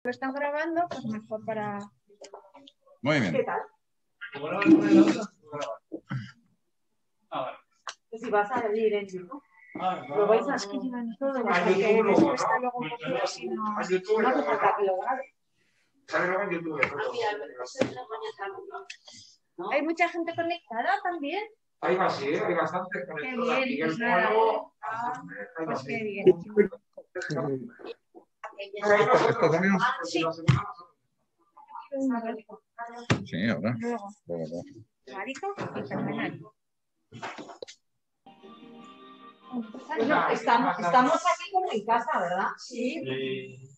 Lo están grabando, pues mejor para... Muy bien. ¿Qué tal? Si vas a venir en YouTube, lo vais a escribir en todo, porque después está luego un poquito, si no hace falta que lo grabe. Hay mucha gente conectada también. Hay bastante Qué conectada. bien, pues nada. Pues qué bien. ¿Esto también? Sí. Sí, ahora. Luego, Marito y fenomenal. Bueno, estamos aquí como en casa, ¿verdad? Sí.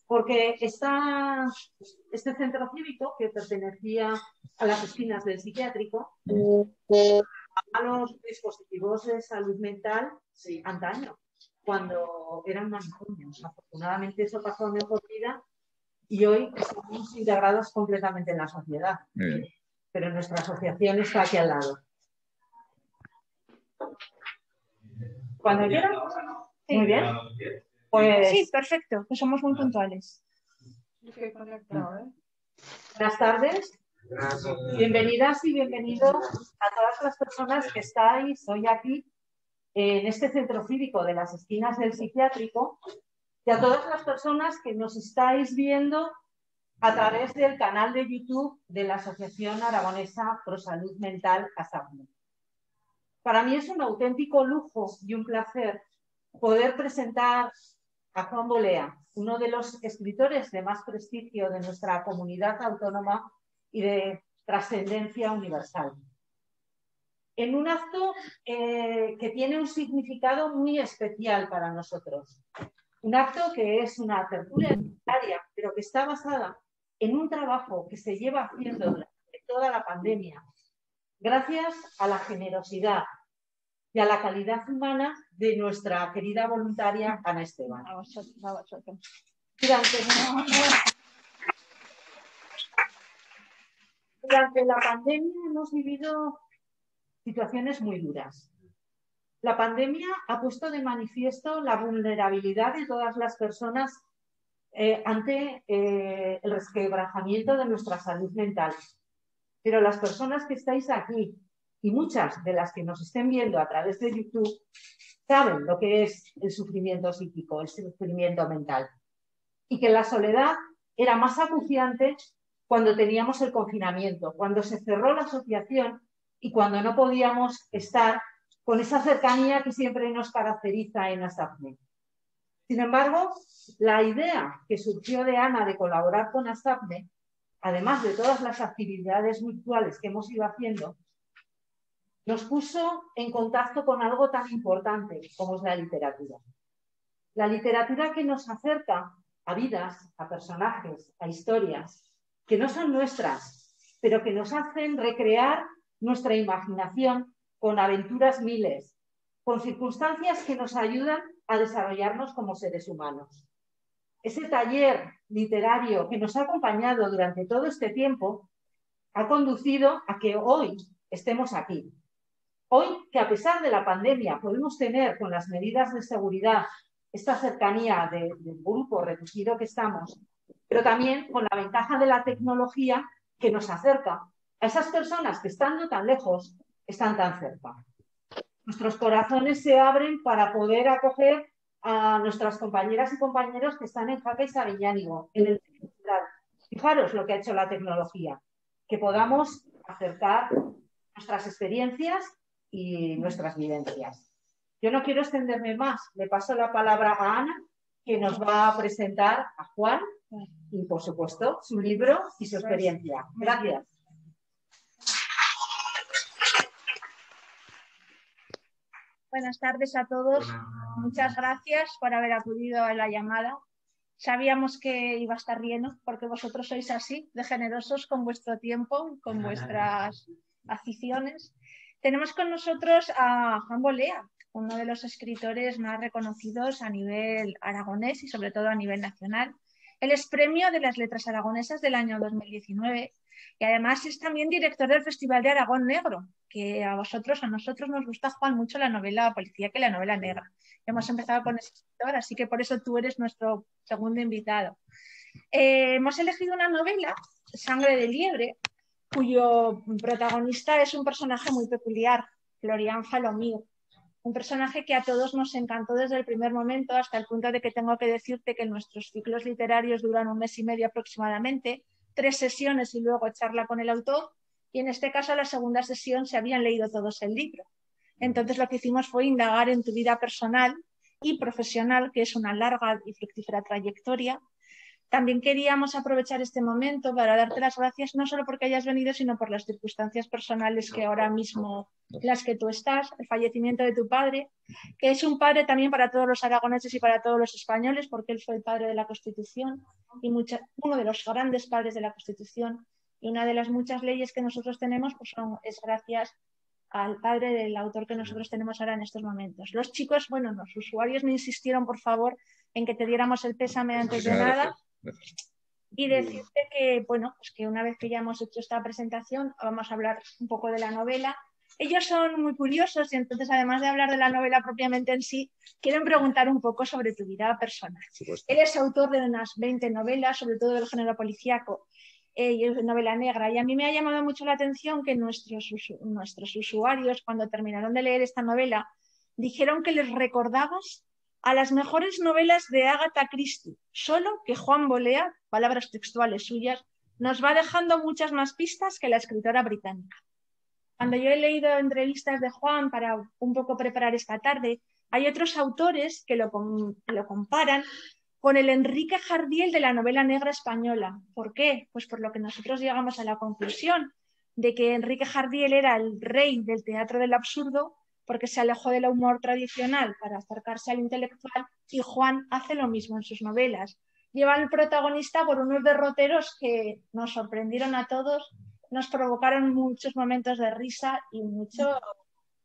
Porque este centro cívico, que pertenecía a las esquinas del psiquiátrico, a los dispositivos de salud mental antaño, cuando eran manicomios. Afortunadamente eso pasó a mejor vida y hoy estamos integrados completamente en la sociedad. Muy bien. Pero nuestra asociación está aquí al lado. Cuando quieran. Muy bien. Pues Sí, perfecto, que somos muy puntuales. buenas tardes. Bienvenidas y bienvenidos a todas las personas que estáis hoy aquí en este centro cívico de las esquinas del psiquiátrico y a todas las personas que nos estáis viendo a través del canal de YouTube de la Asociación Aragonesa Pro Salud Mental ASAPME. Para mí es un auténtico lujo y un placer poder presentar a Juan Bolea, uno de los escritores de más prestigio de nuestra comunidad autónoma y de trascendencia universal. En un acto que tiene un significado muy especial para nosotros. Un acto que es una tertulia literaria, pero que está basada en un trabajo que se lleva haciendo durante toda la pandemia, gracias a la generosidad y a la calidad humana de nuestra querida voluntaria Ana Esteban. Durante la pandemia hemos vivido situaciones muy duras. La pandemia ha puesto de manifiesto la vulnerabilidad de todas las personas ante el resquebrajamiento de nuestra salud mental. Pero las personas que estáis aquí y muchas de las que nos estén viendo a través de YouTube saben lo que es el sufrimiento psíquico, el sufrimiento mental. Y que la soledad era más acuciante cuando teníamos el confinamiento, cuando se cerró la asociación y cuando no podíamos estar con esa cercanía que siempre nos caracteriza en ASAPME. Sin embargo, la idea que surgió de Ana de colaborar con ASAPME, además de todas las actividades virtuales que hemos ido haciendo, nos puso en contacto con algo tan importante como es la literatura. La literatura que nos acerca a vidas, a personajes, a historias que no son nuestras, pero que nos hacen recrear nuestra imaginación con aventuras miles, con circunstancias que nos ayudan a desarrollarnos como seres humanos. Ese taller literario que nos ha acompañado durante todo este tiempo ha conducido a que hoy estemos aquí. Hoy, que a pesar de la pandemia podemos tener con las medidas de seguridad esta cercanía del grupo reducido que estamos, pero también con la ventaja de la tecnología que nos acerca a esas personas que estando tan lejos están tan cerca. Nuestros corazones se abren para poder acoger a nuestras compañeras y compañeros que están en Jaca y Sabiñánigo, en el central. Fijaros lo que ha hecho la tecnología, que podamos acercar nuestras experiencias y nuestras vivencias. Yo no quiero extenderme más, le paso la palabra a Ana, que nos va a presentar a Juan y, por supuesto, su libro y su experiencia. Gracias. Buenas tardes a todos. Muchas gracias por haber acudido a la llamada. Sabíamos que iba a estar lleno porque vosotros sois así, de generosos con vuestro tiempo, con vuestras aficiones. Tenemos con nosotros a Juan Bolea, uno de los escritores más reconocidos a nivel aragonés y sobre todo a nivel nacional. Él es premio de las Letras Aragonesas del año 2019 y además es también director del Festival de Aragón Negro, que a nosotros nos gusta, Juan, mucho la novela policía que la novela negra. Hemos empezado con ese escritor, así que por eso tú eres nuestro segundo invitado. Hemos elegido una novela, Sangre de Liebre, cuyo protagonista es un personaje muy peculiar, Florian Falomir. Un personaje que a todos nos encantó desde el primer momento, hasta el punto de que tengo que decirte que nuestros ciclos literarios duran 1 mes y medio aproximadamente, 3 sesiones y luego charla con el autor, y en este caso la segunda sesión se habían leído todos el libro. Entonces lo que hicimos fue indagar en tu vida personal y profesional, que es una larga y fructífera trayectoria. También queríamos aprovechar este momento para darte las gracias, no solo porque hayas venido, sino por las circunstancias personales que ahora mismo, las que tú estás, el fallecimiento de tu padre, que es un padre también para todos los aragoneses y para todos los españoles, porque él fue el padre de la Constitución y uno de los grandes padres de la Constitución. Y una de las muchas leyes que nosotros tenemos pues es gracias al padre del autor que nosotros tenemos ahora en estos momentos. Los chicos, bueno, los usuarios me insistieron, por favor, en que te diéramos el pésame antes de nada. Y decirte que, bueno, pues que una vez que ya hemos hecho esta presentación, vamos a hablar un poco de la novela. Ellos son muy curiosos y entonces, además de hablar de la novela propiamente en sí, quieren preguntar un poco sobre tu vida personal. Él es autor de unas 20 novelas, sobre todo del género policíaco y novela negra. Y a mí me ha llamado mucho la atención que nuestros usuarios, cuando terminaron de leer esta novela, dijeron que les recordabas a las mejores novelas de Agatha Christie, solo que Juan Bolea, palabras textuales suyas, nos va dejando muchas más pistas que la escritora británica. Cuando yo he leído entrevistas de Juan para un poco preparar esta tarde, hay otros autores que lo comparan con el Enrique Jardiel de la novela negra española. ¿Por qué? Pues por lo que nosotros llegamos a la conclusión de que Enrique Jardiel era el rey del teatro del absurdo, porque se alejó del humor tradicional para acercarse al intelectual, y Juan hace lo mismo en sus novelas. Lleva al protagonista por unos derroteros que nos sorprendieron a todos, nos provocaron muchos momentos de risa y muchos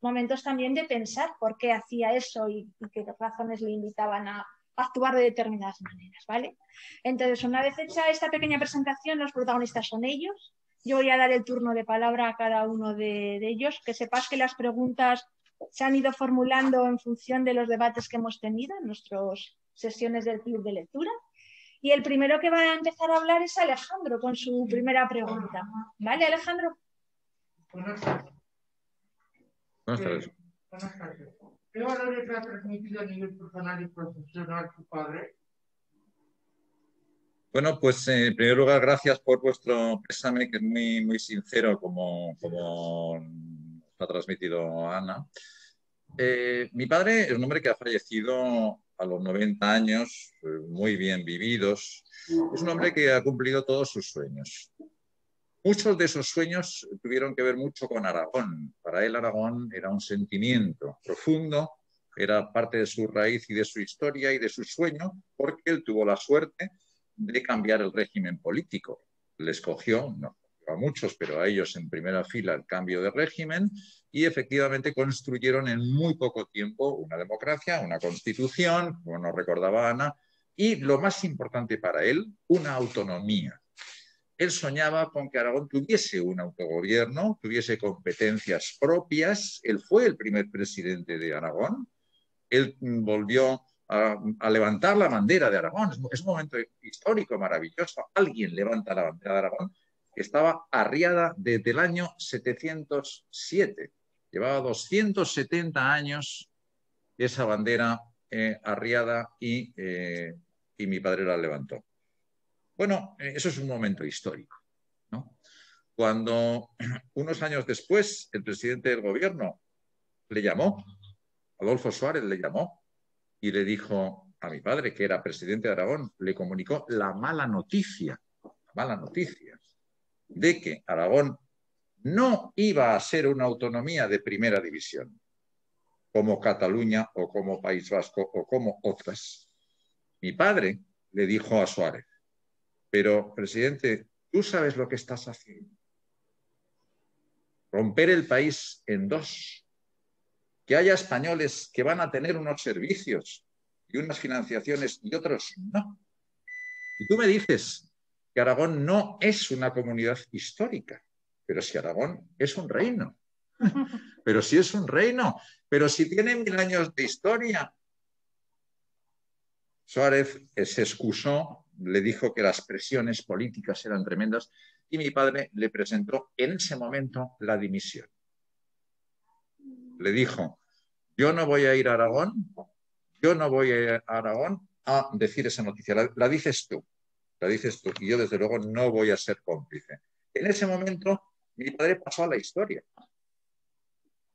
momentos también de pensar por qué hacía eso y qué razones le invitaban a actuar de determinadas maneras, ¿vale? Entonces, una vez hecha esta pequeña presentación, los protagonistas son ellos. Yo voy a dar el turno de palabra a cada uno de ellos. Que sepas que las preguntas se han ido formulando en función de los debates que hemos tenido en nuestras sesiones del club de lectura. Y el primero que va a empezar a hablar es Alejandro con su primera pregunta. ¿Vale, Alejandro? Buenas tardes. Buenas tardes. Buenas tardes. ¿Qué valores le ha transmitido a nivel personal y profesional su padre? Bueno, pues en primer lugar, gracias por vuestro pésame, que es muy, muy sincero, como nos ha transmitido Ana. Mi padre es un hombre que ha fallecido a los 90 años, muy bien vividos. Es un hombre que ha cumplido todos sus sueños. Muchos de esos sueños tuvieron que ver mucho con Aragón. Para él Aragón era un sentimiento profundo, era parte de su raíz y de su historia y de su sueño, porque él tuvo la suerte de cambiar el régimen político. Le escogió, no a muchos, pero a ellos en primera fila, el cambio de régimen, y efectivamente construyeron en muy poco tiempo una democracia, una constitución, como nos recordaba Ana, y lo más importante para él, una autonomía. Él soñaba con que Aragón tuviese un autogobierno, tuviese competencias propias. Él fue el primer presidente de Aragón. Él volvió a levantar la bandera de Aragón. Es un momento histórico maravilloso. Alguien levanta la bandera de Aragón, que estaba arriada desde el año 707. Llevaba 270 años esa bandera arriada y mi padre la levantó. Bueno, eso es un momento histórico, ¿no? Cuando unos años después el presidente del gobierno le llamó, Adolfo Suárez le llamó y le dijo a mi padre, que era presidente de Aragón, le comunicó la mala noticia de que Aragón no iba a ser una autonomía de primera división, como Cataluña o como País Vasco o como otras. Mi padre le dijo a Suárez: pero, presidente, ¿tú sabes lo que estás haciendo? Romper el país en dos. Que haya españoles que van a tener unos servicios y unas financiaciones y otros no. Y tú me dices que Aragón no es una comunidad histórica, pero si Aragón es un reino. Pero si es un reino, pero si tiene 1000 años de historia. Suárez se excusó le dijo que las presiones políticas eran tremendas y mi padre le presentó en ese momento la dimisión. Le dijo, yo no voy a ir a Aragón, yo no voy a ir a Aragón a decir esa noticia, la dices tú, y yo desde luego no voy a ser cómplice. En ese momento mi padre pasó a la historia.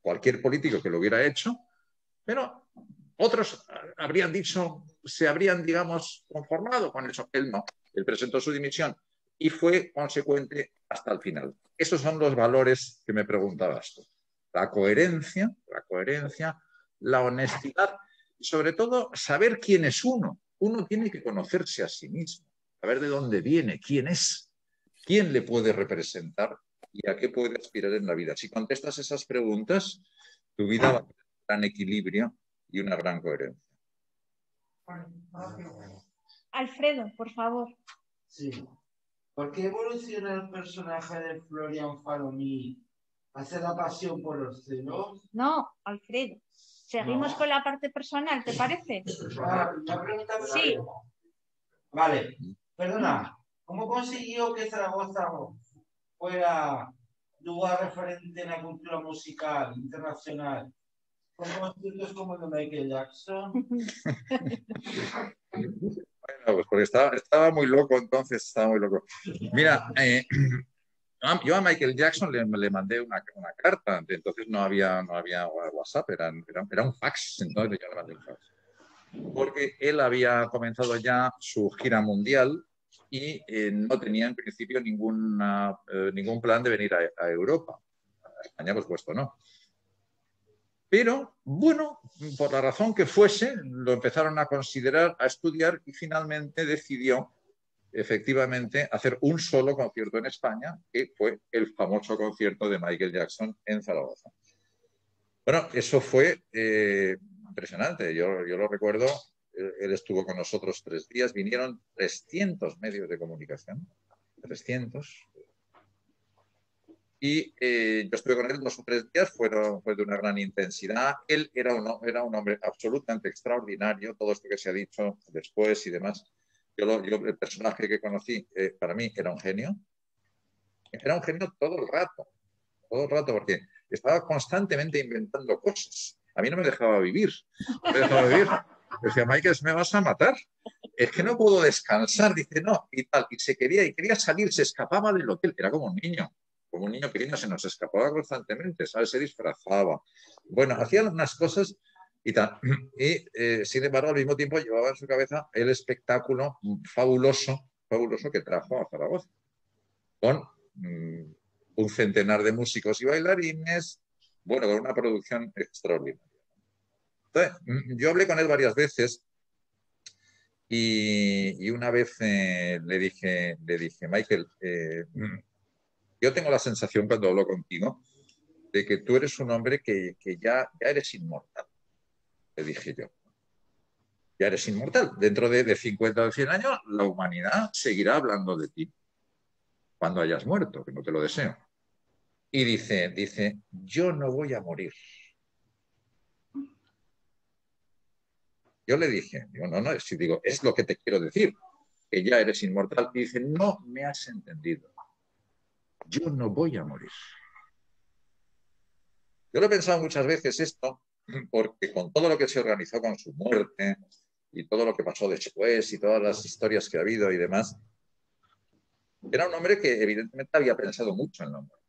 Cualquier político que lo hubiera hecho, pero otros habrían dicho, se habrían, digamos, conformado con eso. Él no, él presentó su dimisión y fue consecuente hasta el final. Esos son los valores que me preguntabas tú. La coherencia, la honestidad y sobre todo saber quién es uno. Uno tiene que conocerse a sí mismo, saber de dónde viene, quién es, quién le puede representar y a qué puede aspirar en la vida. Si contestas esas preguntas, tu vida va a tener un gran equilibrio y una gran coherencia. Alfredo, por favor. Sí. ¿Por qué evoluciona el personaje de Florian Falomí hacia la pasión por los celos? No, Alfredo. Seguimos con la parte personal, ¿te parece? La pregunta sí. Vale. Perdona. ¿Cómo consiguió que Zaragoza fuera lugar referente en la cultura musical internacional? ¿Con conciertos como el de Michael Jackson? Bueno, pues porque estaba muy loco entonces, estaba muy loco. Mira, yo a Michael Jackson le mandé una carta, entonces no había WhatsApp, era un fax, entonces yo le mandé un fax. Porque él había comenzado ya su gira mundial y no tenía en principio ningún plan de venir a Europa. A España, por supuesto, no. Pero, bueno, por la razón que fuese, lo empezaron a considerar, a estudiar y finalmente decidió, efectivamente, hacer un solo concierto en España, que fue el famoso concierto de Michael Jackson en Zaragoza. Bueno, eso fue impresionante. Yo lo recuerdo, él estuvo con nosotros 3 días, vinieron 300 medios de comunicación, 300. Y yo estuve con él 2 o 3 días, fue de una gran intensidad. Él era un hombre absolutamente extraordinario, todo esto que se ha dicho después y demás. Yo el personaje que conocí, para mí, era un genio. Era un genio todo el rato, porque estaba constantemente inventando cosas. A mí no me dejaba vivir. Decía, Michael, me vas a matar. Es que no puedo descansar. Dice, no, y tal. Y quería salir, se escapaba del hotel. Era como un niño pequeño, se nos escapaba constantemente, ¿sabes? Se disfrazaba. Bueno, hacían unas cosas y tal. Y, sin embargo, al mismo tiempo llevaba en su cabeza el espectáculo fabuloso que trajo a Zaragoza. Con un centenar de músicos y bailarines, bueno, con una producción extraordinaria. Entonces, yo hablé con él varias veces y una vez le dije, Michael, yo tengo la sensación cuando hablo contigo de que tú eres un hombre que ya eres inmortal, le dije yo. Ya eres inmortal. Dentro de 50 o 100 años la humanidad seguirá hablando de ti cuando hayas muerto, que no te lo deseo. Y dice, yo no voy a morir. Yo le dije, no, si digo, es lo que te quiero decir, que ya eres inmortal. Y dice, no me has entendido. Yo no voy a morir. Yo lo he pensado muchas veces esto, porque con todo lo que se organizó con su muerte y todo lo que pasó después y todas las historias que ha habido y demás, era un hombre que evidentemente había pensado mucho en la muerte.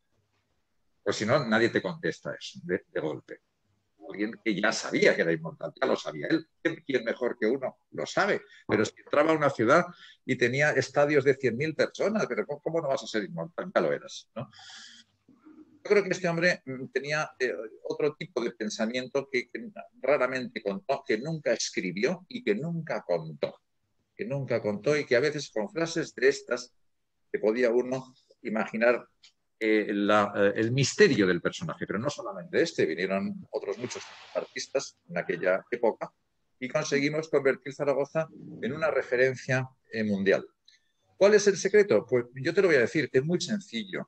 Pues si no, nadie te contesta eso de golpe. Alguien que ya sabía que era inmortal, ya lo sabía él. ¿Quién mejor que uno? Lo sabe. Pero si entraba a una ciudad y tenía estadios de 100.000 personas, pero ¿cómo no vas a ser inmortal? Ya lo eras, ¿no? Yo creo que este hombre tenía otro tipo de pensamiento que raramente contó, que nunca escribió y que nunca contó. Y que a veces con frases de estas que podía uno imaginar el misterio del personaje, pero no solamente este, vinieron otros muchos artistas en aquella época y conseguimos convertir Zaragoza en una referencia mundial. ¿Cuál es el secreto? Pues yo te lo voy a decir, es muy sencillo.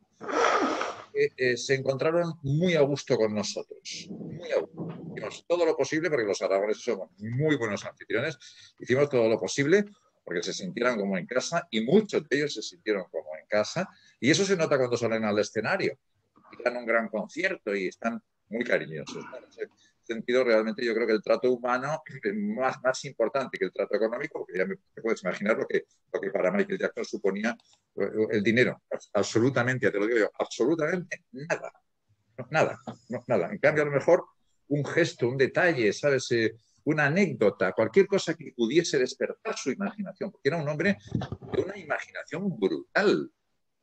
Se encontraron muy a gusto con nosotros, muy a gusto. Hicimos todo lo posible, porque los aragoneses somos muy buenos anfitriones, hicimos todo lo posible porque se sintieran como en casa y muchos de ellos se sintieron como en casa y eso se nota cuando salen al escenario y dan un gran concierto y están muy cariñosos. En ese sentido, realmente yo creo que el trato humano es más importante que el trato económico, porque ya te puedes imaginar lo que para Michael Jackson suponía el dinero. Absolutamente, ya te lo digo yo, absolutamente nada. Nada, nada. En cambio, a lo mejor un gesto, un detalle, ¿sabes? Una anécdota, cualquier cosa que pudiese despertar su imaginación, porque era un hombre de una imaginación brutal,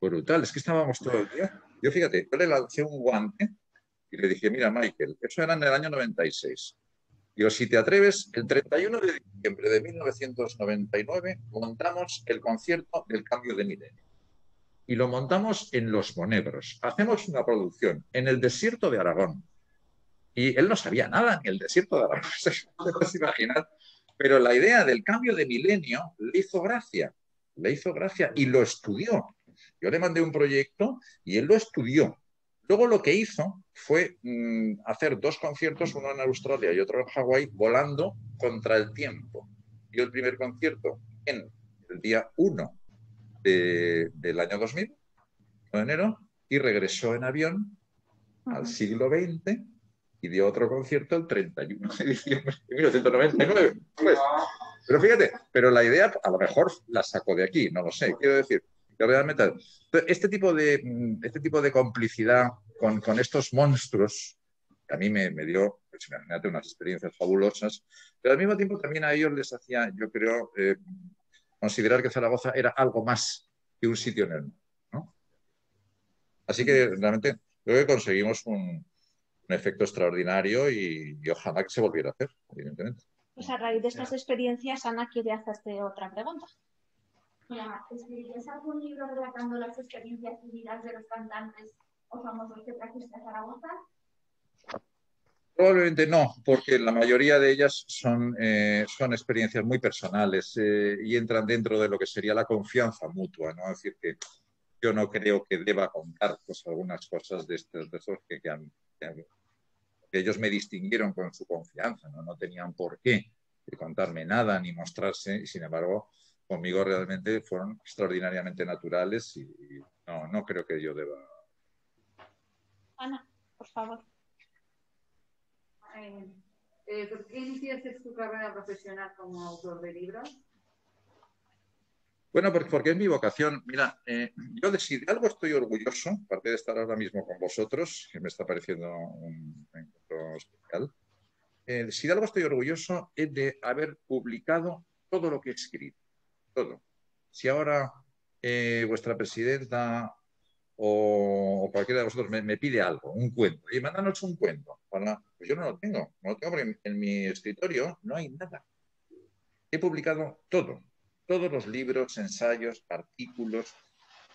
brutal. Es que estábamos todo el día. Yo, fíjate, yo le lancé un guante y le dije, mira, Michael, eso era en el año 96. Digo, si te atreves, el 31 de diciembre de 1999 montamos el concierto del cambio de milenio. Y lo montamos en Los Monegros. Hacemos una producción en el desierto de Aragón. Y él no sabía nada, ni el desierto de Aragón, no te puedes imaginar. Pero la idea del cambio de milenio le hizo gracia y lo estudió. Yo le mandé un proyecto y él lo estudió. Luego lo que hizo fue hacer 2 conciertos, uno en Australia y otro en Hawái, volando contra el tiempo. Dio el primer concierto en el día 1 del año 2000, de enero, y regresó en avión al siglo XX y dio otro concierto el 31 de diciembre de 1999. Pues, pero fíjate, pero la idea a lo mejor la sacó de aquí, no lo sé. Quiero decir que realmente este tipo de complicidad con estos monstruos, que a mí me dio, pues, imagínate, unas experiencias fabulosas, pero al mismo tiempo también a ellos les hacía, yo creo, considerar que Zaragoza era algo más que un sitio en el mundo, ¿no? Así que realmente creo que conseguimos un efecto extraordinario y ojalá que se volviera a hacer, evidentemente. Pues a raíz de estas experiencias, Ana quiere hacerte otra pregunta. Hola, ¿escribirías algún libro relatando las experiencias vividas de los cantantes o famosos que trajiste a Zaragoza? Probablemente no, porque la mayoría de ellas son experiencias muy personales y entran dentro de lo que sería la confianza mutua, ¿no? Es decir, que yo no creo que deba contar pues, algunas cosas de estos que ellos me distinguieron con su confianza, ¿no? No tenían por qué contarme nada ni mostrarse, y sin embargo, conmigo realmente fueron extraordinariamente naturales y no creo que yo deba. Ana, por favor. ¿Por qué iniciaste tu carrera profesional como autor de libros? Bueno, porque es mi vocación. Mira, yo de algo estoy orgulloso, aparte de estar ahora mismo con vosotros, que me está pareciendo un encuentro especial. Si de algo estoy orgulloso es de haber publicado todo lo que he escrito. Todo. Si ahora vuestra presidenta o cualquiera de vosotros me pide algo, un cuento, y mándanos un cuento, pues yo no lo tengo porque en mi escritorio no hay nada. He publicado todo. Todos los libros, ensayos, artículos,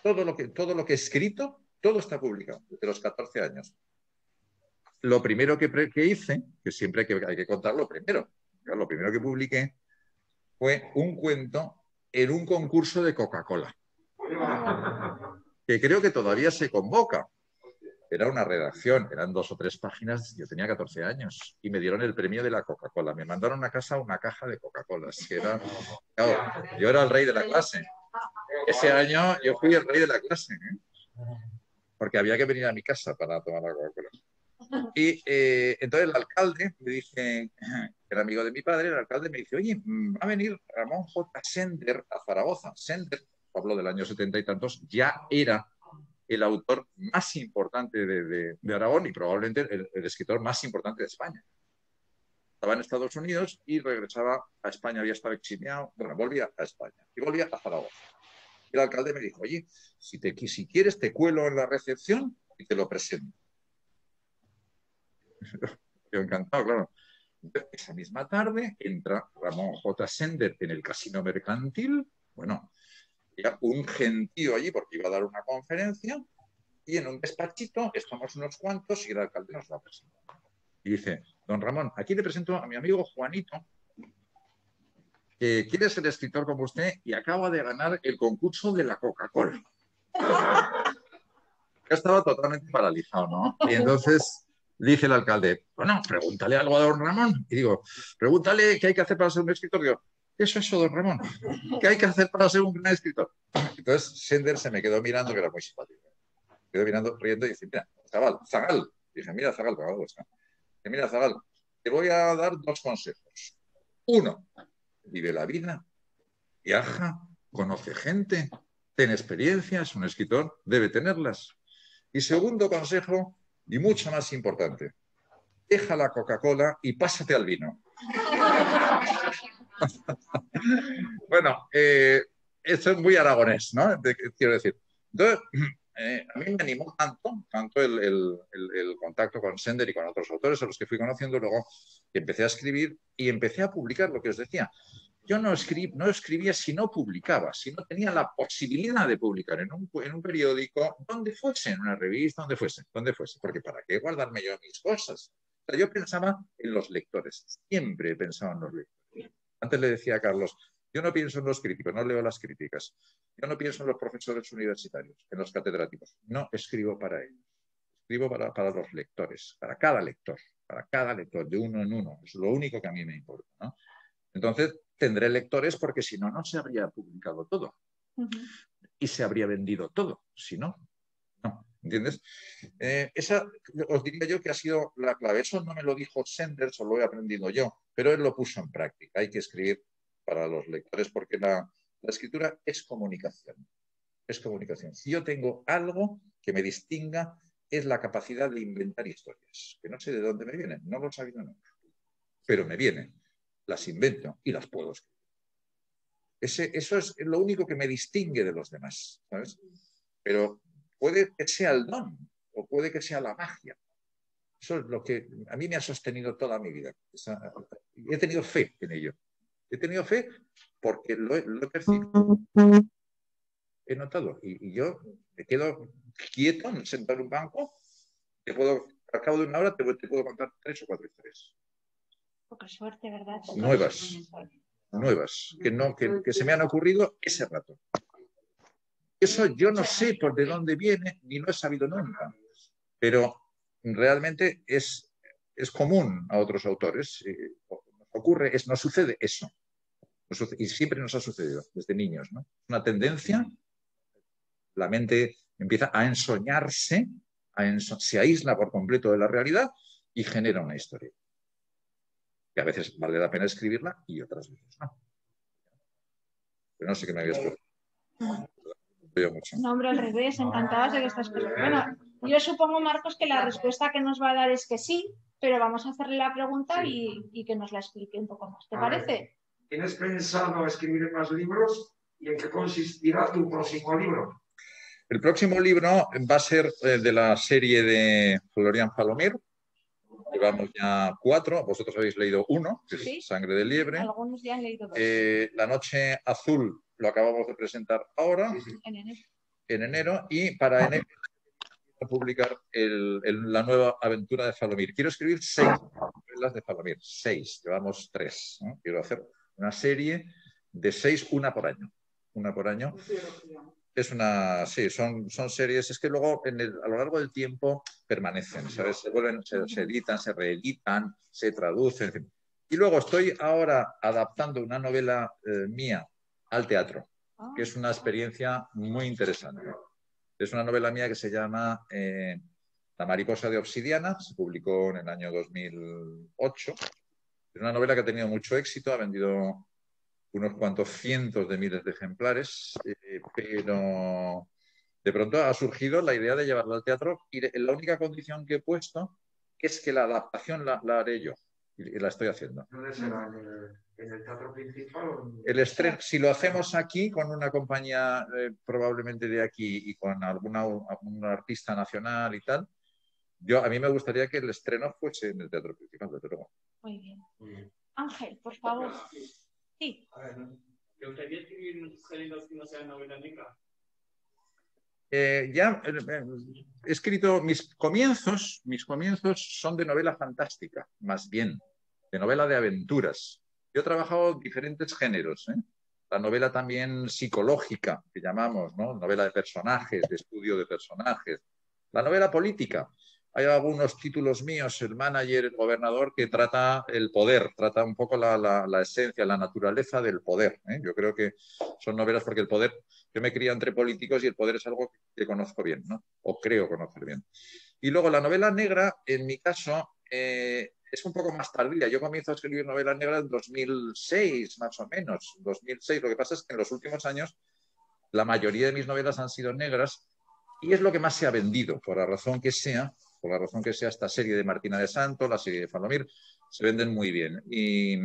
todo lo que he escrito, todo está publicado desde los 14 años. Lo primero que hice, que siempre hay que contarlo primero, lo primero que publiqué fue un cuento en un concurso de Coca-Cola, que creo que todavía se convoca. Era una redacción, eran 2 o 3 páginas, yo tenía 14 años y me dieron el premio de la Coca-Cola. Me mandaron a casa una caja de Coca-Colas, que era, claro, yo era el rey de la clase. Ese año yo fui el rey de la clase, porque había que venir a mi casa para tomar la Coca-Cola. Y entonces el alcalde me dice, que era amigo de mi padre, el alcalde me dice, oye, va a venir Ramón J. Sender a Zaragoza. Sender, hablo del año 70 y tantos, ya era el autor más importante de Aragón y probablemente el escritor más importante de España. Estaba en Estados Unidos y regresaba a España, había estado exiliado, bueno, volvía a España y volvía a Zaragoza. Y el alcalde me dijo, oye, si quieres te cuelo en la recepción y te lo presento. Yo encantado, claro. Esa misma tarde entra Ramón J. Sender en el Casino Mercantil, bueno, había un gentío allí porque iba a dar una conferencia y en un despachito estamos unos cuantos y el alcalde nos la presenta. Y dice, don Ramón, aquí le presento a mi amigo Juanito, que quiere ser escritor como usted y acaba de ganar el concurso de la Coca-Cola. Yo estaba totalmente paralizado, ¿no? Y entonces dice el alcalde, bueno, pregúntale algo a don Ramón. Y digo, pregúntale qué hay que hacer para ser un escritor. Digo, Eso, don Ramón. ¿Qué hay que hacer para ser un gran escritor? Entonces Sender se me quedó mirando, que era muy simpático. Me quedó mirando, riendo y dice, mira, Zagal. Dije, mira, Zagal, dije, mira, Zagal, te voy a dar 2 consejos. 1, vive la vida, viaja, conoce gente, ten experiencias, un escritor debe tenerlas. Y 2 consejo, y mucho más importante, deja la Coca-Cola y pásate al vino. Bueno, esto es muy aragonés, ¿no? Quiero decir. Entonces, a mí me animó tanto el contacto con Sender y con otros autores a los que fui conociendo, luego que empecé a escribir y empecé a publicar lo que os decía. Yo no escribía si no publicaba, si no tenía la posibilidad de publicar en un periódico, donde fuese, en una revista, donde fuese. Porque ¿para qué guardarme yo mis cosas? O sea, yo pensaba en los lectores, siempre he pensado en los lectores. Antes le decía a Carlos, yo no pienso en los críticos, no leo las críticas. Yo no pienso en los profesores universitarios, en los catedráticos. No escribo para ellos. Escribo para los lectores, para cada lector, de uno en uno. Es lo único que a mí me importa, ¿no? Entonces, tendré lectores porque si no, no se habría publicado todo. Y se habría vendido todo. Si no, no. ¿Entiendes? Esa os diría yo que ha sido la clave. Eso no me lo dijo Sender, solo lo he aprendido yo, pero él lo puso en práctica. Hay que escribir para los lectores porque la escritura es comunicación. Es comunicación. Si yo tengo algo que me distinga, es la capacidad de inventar historias, que no sé de dónde me vienen, no lo he sabido nunca, pero me vienen, las invento y las puedo escribir. Eso es lo único que me distingue de los demás, ¿sabes? Pero puede que sea el don o puede que sea la magia. Eso es lo que a mí me ha sostenido toda mi vida. He tenido fe en ello. He tenido fe porque lo he percibido. He notado. Y yo me quedo quieto, sentado en un banco, al cabo de una hora te puedo contar 3 o 4 historias. Qué suerte, ¿verdad? Nuevas, que se me han ocurrido ese rato. Eso yo no sé por de dónde viene, ni lo he sabido nunca, pero realmente es común a otros autores. Nos sucede eso. Y siempre nos ha sucedido desde niños, ¿no? Una tendencia, la mente empieza a ensoñarse, se aísla por completo de la realidad y genera una historia. Que a veces vale la pena escribirla y otras veces no. Pero no sé qué me habías preguntado. No, hombre, al revés, encantadas de que estas cosas. Bueno, yo supongo, Marcos, que la respuesta que nos va a dar es que sí, pero vamos a hacerle la pregunta y que nos la explique un poco más. ¿Te parece? ¿Tienes pensado escribir más libros y en qué consistirá tu próximo libro? El próximo libro va a ser de la serie de Florian Falomir. Llevamos ya 4, vosotros habéis leído 1, que es Sangre de Liebre. Algunos ya han leído 2. La Noche Azul lo acabamos de presentar ahora, en enero, y para enero a publicar la nueva aventura de Falomir. Quiero escribir 6 novelas de Falomir, 6, llevamos 3, ¿no? Quiero hacer una serie de 6, una por año. Es son series, es que luego a lo largo del tiempo permanecen, ¿sabes? Se editan, se reeditan, se traducen, en fin. Y luego estoy ahora adaptando una novela mía al teatro, que es una experiencia muy interesante. Es una novela mía que se llama La mariposa de obsidiana, se publicó en el año 2008. Es una novela que ha tenido mucho éxito, ha vendido unos cuantos cientos de miles de ejemplares, pero de pronto ha surgido la idea de llevarla al teatro y la única condición que he puesto es que la adaptación la haré yo y la estoy haciendo. ¿Dónde será? ¿En el teatro principal? El estreno, si lo hacemos aquí con una compañía probablemente de aquí y con algún artista nacional y tal, a mí me gustaría que el estreno fuese en el teatro principal, desde luego. Muy bien. Ángel, por favor. Sí. A ver, ¿te gustaría escribir muchos géneros que no sean novela negra? Ya he escrito, mis comienzos son de novela fantástica, más bien, de novela de aventuras. Yo he trabajado diferentes géneros, la novela también psicológica, que llamamos, ¿no? Novela de personajes, de estudio de personajes. La novela política. hay algunos títulos míos, el manager, el gobernador, que trata el poder, trata un poco la esencia, la naturaleza del poder. Yo creo que son novelas porque el poder, yo me crié entre políticos y el poder es algo que conozco bien, ¿no? O creo conocer bien. Y luego la novela negra, en mi caso, es un poco más tardía. Yo comienzo a escribir novela negra en 2006, más o menos, 2006. Lo que pasa es que en los últimos años la mayoría de mis novelas han sido negras y es lo que más se ha vendido, por la razón que sea, esta serie de Martina de Santo, la serie de Falomir, se venden muy bien. Y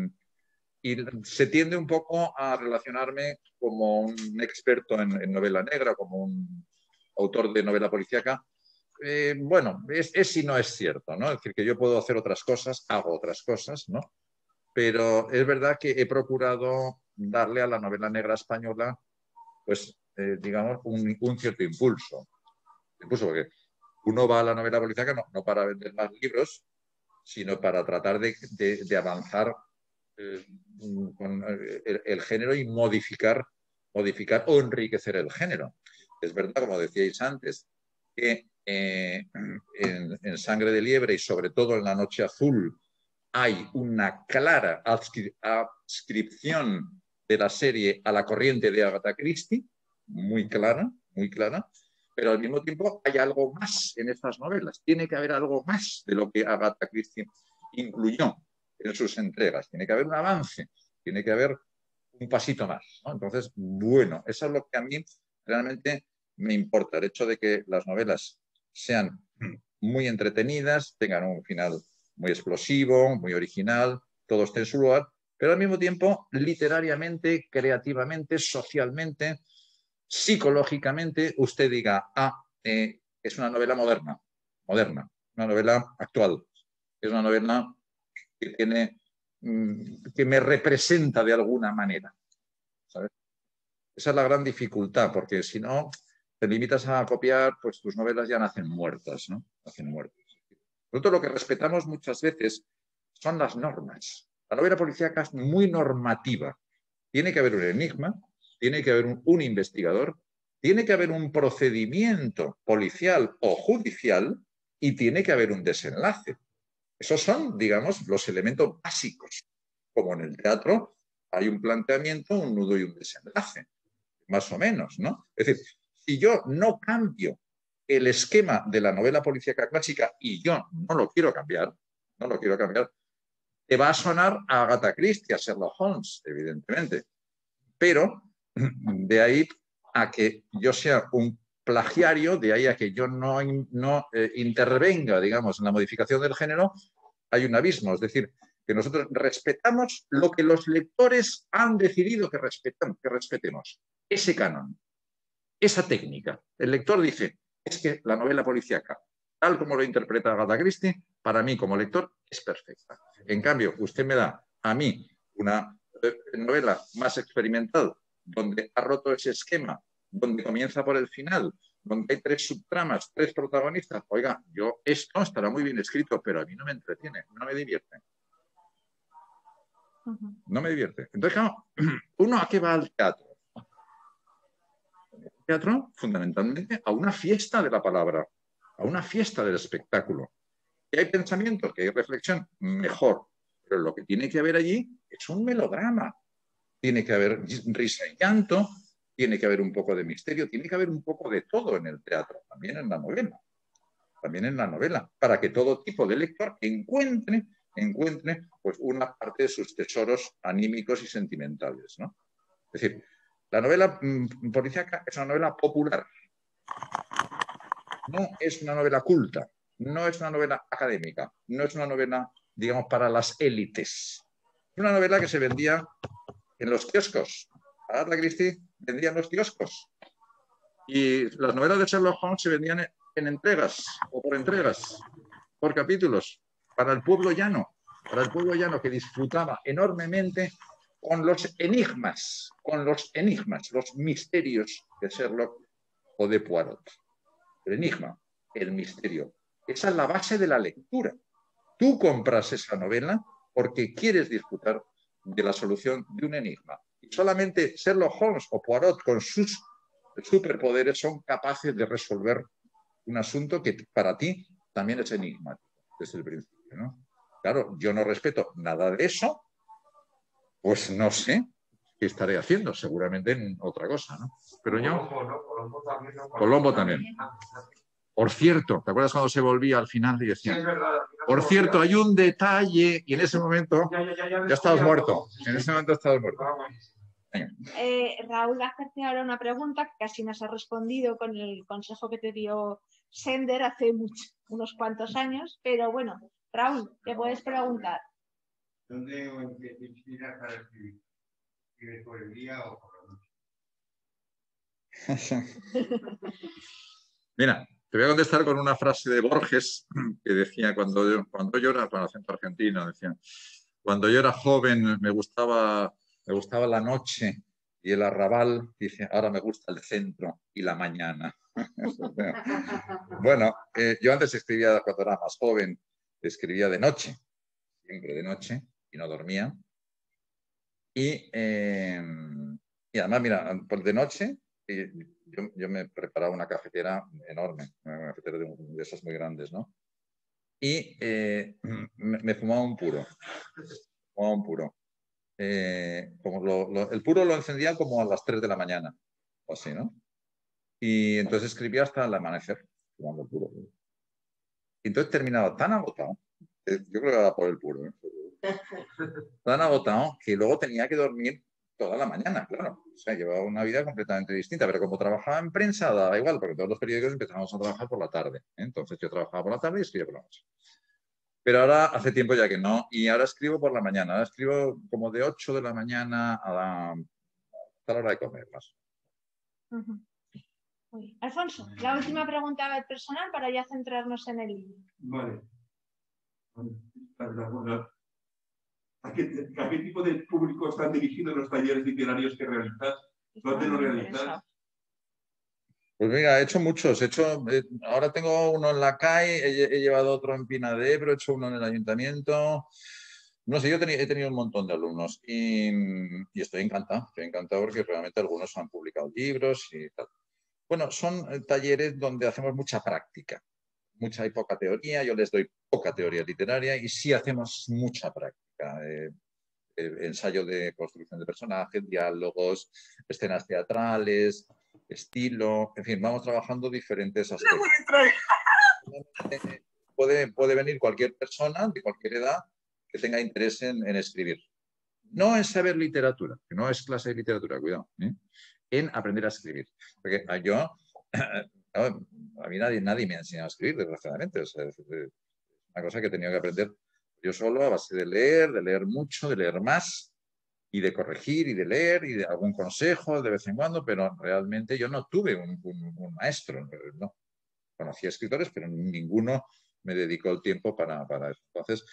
se tiende un poco a relacionarme como un experto en novela negra, como un autor de novela policíaca. Bueno, es y no es cierto, ¿no? Es decir, que yo puedo hacer otras cosas, hago otras cosas, ¿no? Pero es verdad que he procurado darle a la novela negra española, pues, digamos, un cierto impulso. Porque uno va a la novela policíaca no para vender más libros, sino para tratar de avanzar con el género y modificar o enriquecer el género. Es verdad, como decíais antes, que en Sangre de Liebre y sobre todo en La Noche Azul hay una clara adscripción de la serie a la corriente de Agatha Christie, muy clara, pero al mismo tiempo hay algo más en estas novelas. Tiene que haber algo más de lo que Agatha Christie incluyó en sus entregas. Tiene que haber un avance, tiene que haber un pasito más, ¿no? Entonces, bueno, eso es lo que a mí realmente me importa, el hecho de que las novelas sean muy entretenidas, tengan un final muy explosivo, muy original, todo esté en su lugar, pero al mismo tiempo, literariamente, creativamente, socialmente, psicológicamente, usted diga, es una novela moderna, una novela actual, es una novela que tiene, que me representa de alguna manera, ¿sabes? Esa es la gran dificultad, porque si no te limitas a copiar, pues tus novelas ya nacen muertas, ¿no? Nacen muertas. Nosotros lo que respetamos muchas veces son las normas. La novela policíaca es muy normativa. Tiene que haber un enigma, tiene que haber un investigador, tiene que haber un procedimiento policial o judicial y tiene que haber un desenlace. Esos son, digamos, los elementos básicos. Como en el teatro hay un planteamiento, un nudo y un desenlace, más o menos, ¿no? Es decir, si yo no cambio el esquema de la novela policíaca clásica y yo no lo quiero cambiar, te va a sonar a Agatha Christie, a Sherlock Holmes, evidentemente. Pero de ahí a que yo sea un plagiario, de ahí a que yo no intervenga, digamos, en la modificación del género, hay un abismo. Es decir, que nosotros respetamos lo que los lectores han decidido que respetemos. Ese canon, esa técnica. El lector dice, es que la novela policíaca, tal como lo interpreta Agatha Christie, para mí como lector es perfecta. En cambio, usted me da a mí una novela más experimental, donde ha roto ese esquema, donde comienza por el final, donde hay 3 subtramas, 3 protagonistas. Oiga, esto estará muy bien escrito, pero a mí no me entretiene, no me divierte. No me divierte. Entonces, claro, ¿uno a qué va al teatro? El teatro, fundamentalmente, a una fiesta de la palabra, a una fiesta del espectáculo. Que hay pensamiento, que hay reflexión, mejor. Pero lo que tiene que haber allí es un melodrama. Tiene que haber risa y llanto, tiene que haber un poco de misterio, tiene que haber un poco de todo en el teatro, también en la novela, para que todo tipo de lector encuentre pues, una parte de sus tesoros anímicos y sentimentales, ¿no? Es decir, la novela policíaca es una novela popular, no es una novela culta, no es una novela académica, no es una novela, digamos, para las élites. Es una novela que se vendía en los kioscos. Agatha Christie vendía en los kioscos. Y las novelas de Sherlock Holmes se vendían en entregas o por entregas, por capítulos, para el pueblo llano que disfrutaba enormemente con los enigmas, los misterios de Sherlock o de Poirot. El enigma, el misterio. Esa es la base de la lectura. Tú compras esa novela porque quieres disfrutar de la solución de un enigma. Y solamente Sherlock Holmes o Poirot con sus superpoderes son capaces de resolver un asunto que para ti también es enigmático desde el principio, ¿no? Claro, yo no respeto nada de eso, pues no sé qué estaré haciendo, seguramente en otra cosa, ¿no? Pero yo... Colombo, ¿no? Colombo también, ¿no? Colombo también. Por cierto, ¿te acuerdas cuando se volvía al final y decía, Sí, es verdad. por cierto, hay un detalle, y en ese momento ya estabas muerto. En ese momento estabas muerto. Raúl, hacerte ahora una pregunta que casi nos ha respondido con el consejo que te dio Sender hace unos cuantos años, pero bueno, Raúl, te puedes preguntar. ¿Dónde o en qué te inspiras para escribir? ¿Escribes por el día o por la noche? Mira, te voy a contestar con una frase de Borges que decía, cuando yo era, con acento argentino, decía, cuando yo era joven me gustaba la noche y el arrabal, dice, ahora me gusta el centro y la mañana. Bueno, yo antes escribía, cuando era más joven, escribía de noche, siempre de noche, y no dormía. Y además, mira, por de noche, yo me preparaba una cafetera enorme, una cafetera de esas muy grandes, ¿no? Y me fumaba un puro. Fumaba un puro. El puro lo encendía como a las 3 de la mañana, o así, ¿no? Y entonces escribía hasta el amanecer, fumando el puro. Y entonces terminaba tan agotado, yo creo que era por el puro, ¿eh? Tan agotado que luego tenía que dormir toda la mañana, claro. O sea, llevaba una vida completamente distinta, pero como trabajaba en prensa, daba igual, porque todos los periódicos empezamos a trabajar por la tarde, ¿eh? Entonces yo trabajaba por la tarde y escribía por la noche. Pero ahora hace tiempo ya que no, y ahora escribo por la mañana. Ahora escribo como de 8 de la mañana hasta la hora de comer, más. Alfonso, la última pregunta personal para ya centrarnos en el libro. Vale. ¿A qué tipo de público están dirigidos los talleres literarios que realizas? ¿Dónde los realizas? Pues mira, he hecho muchos. Ahora tengo uno en la CAE, he llevado otro en Pina de Ebro, he hecho uno en el ayuntamiento. No sé, yo he tenido un montón de alumnos y estoy encantado porque realmente algunos han publicado libros y tal. Bueno, son talleres donde hacemos mucha práctica, mucha y poca teoría. Yo les doy poca teoría literaria y sí hacemos mucha práctica. Ensayo de construcción de personajes, diálogos, escenas teatrales, estilo, en fin, vamos trabajando diferentes aspectos. Puede venir cualquier persona de cualquier edad que tenga interés en escribir. No en saber literatura, que no es clase de literatura, cuidado, en aprender a escribir. Porque a mí nadie me ha enseñado a escribir, desgraciadamente. O sea, es una cosa que he tenido que aprender yo solo a base de leer mucho, de leer más y de corregir y de leer y de algún consejo de vez en cuando, pero realmente yo no tuve un maestro, no. Conocí a escritores, pero ninguno me dedicó el tiempo para eso. Entonces,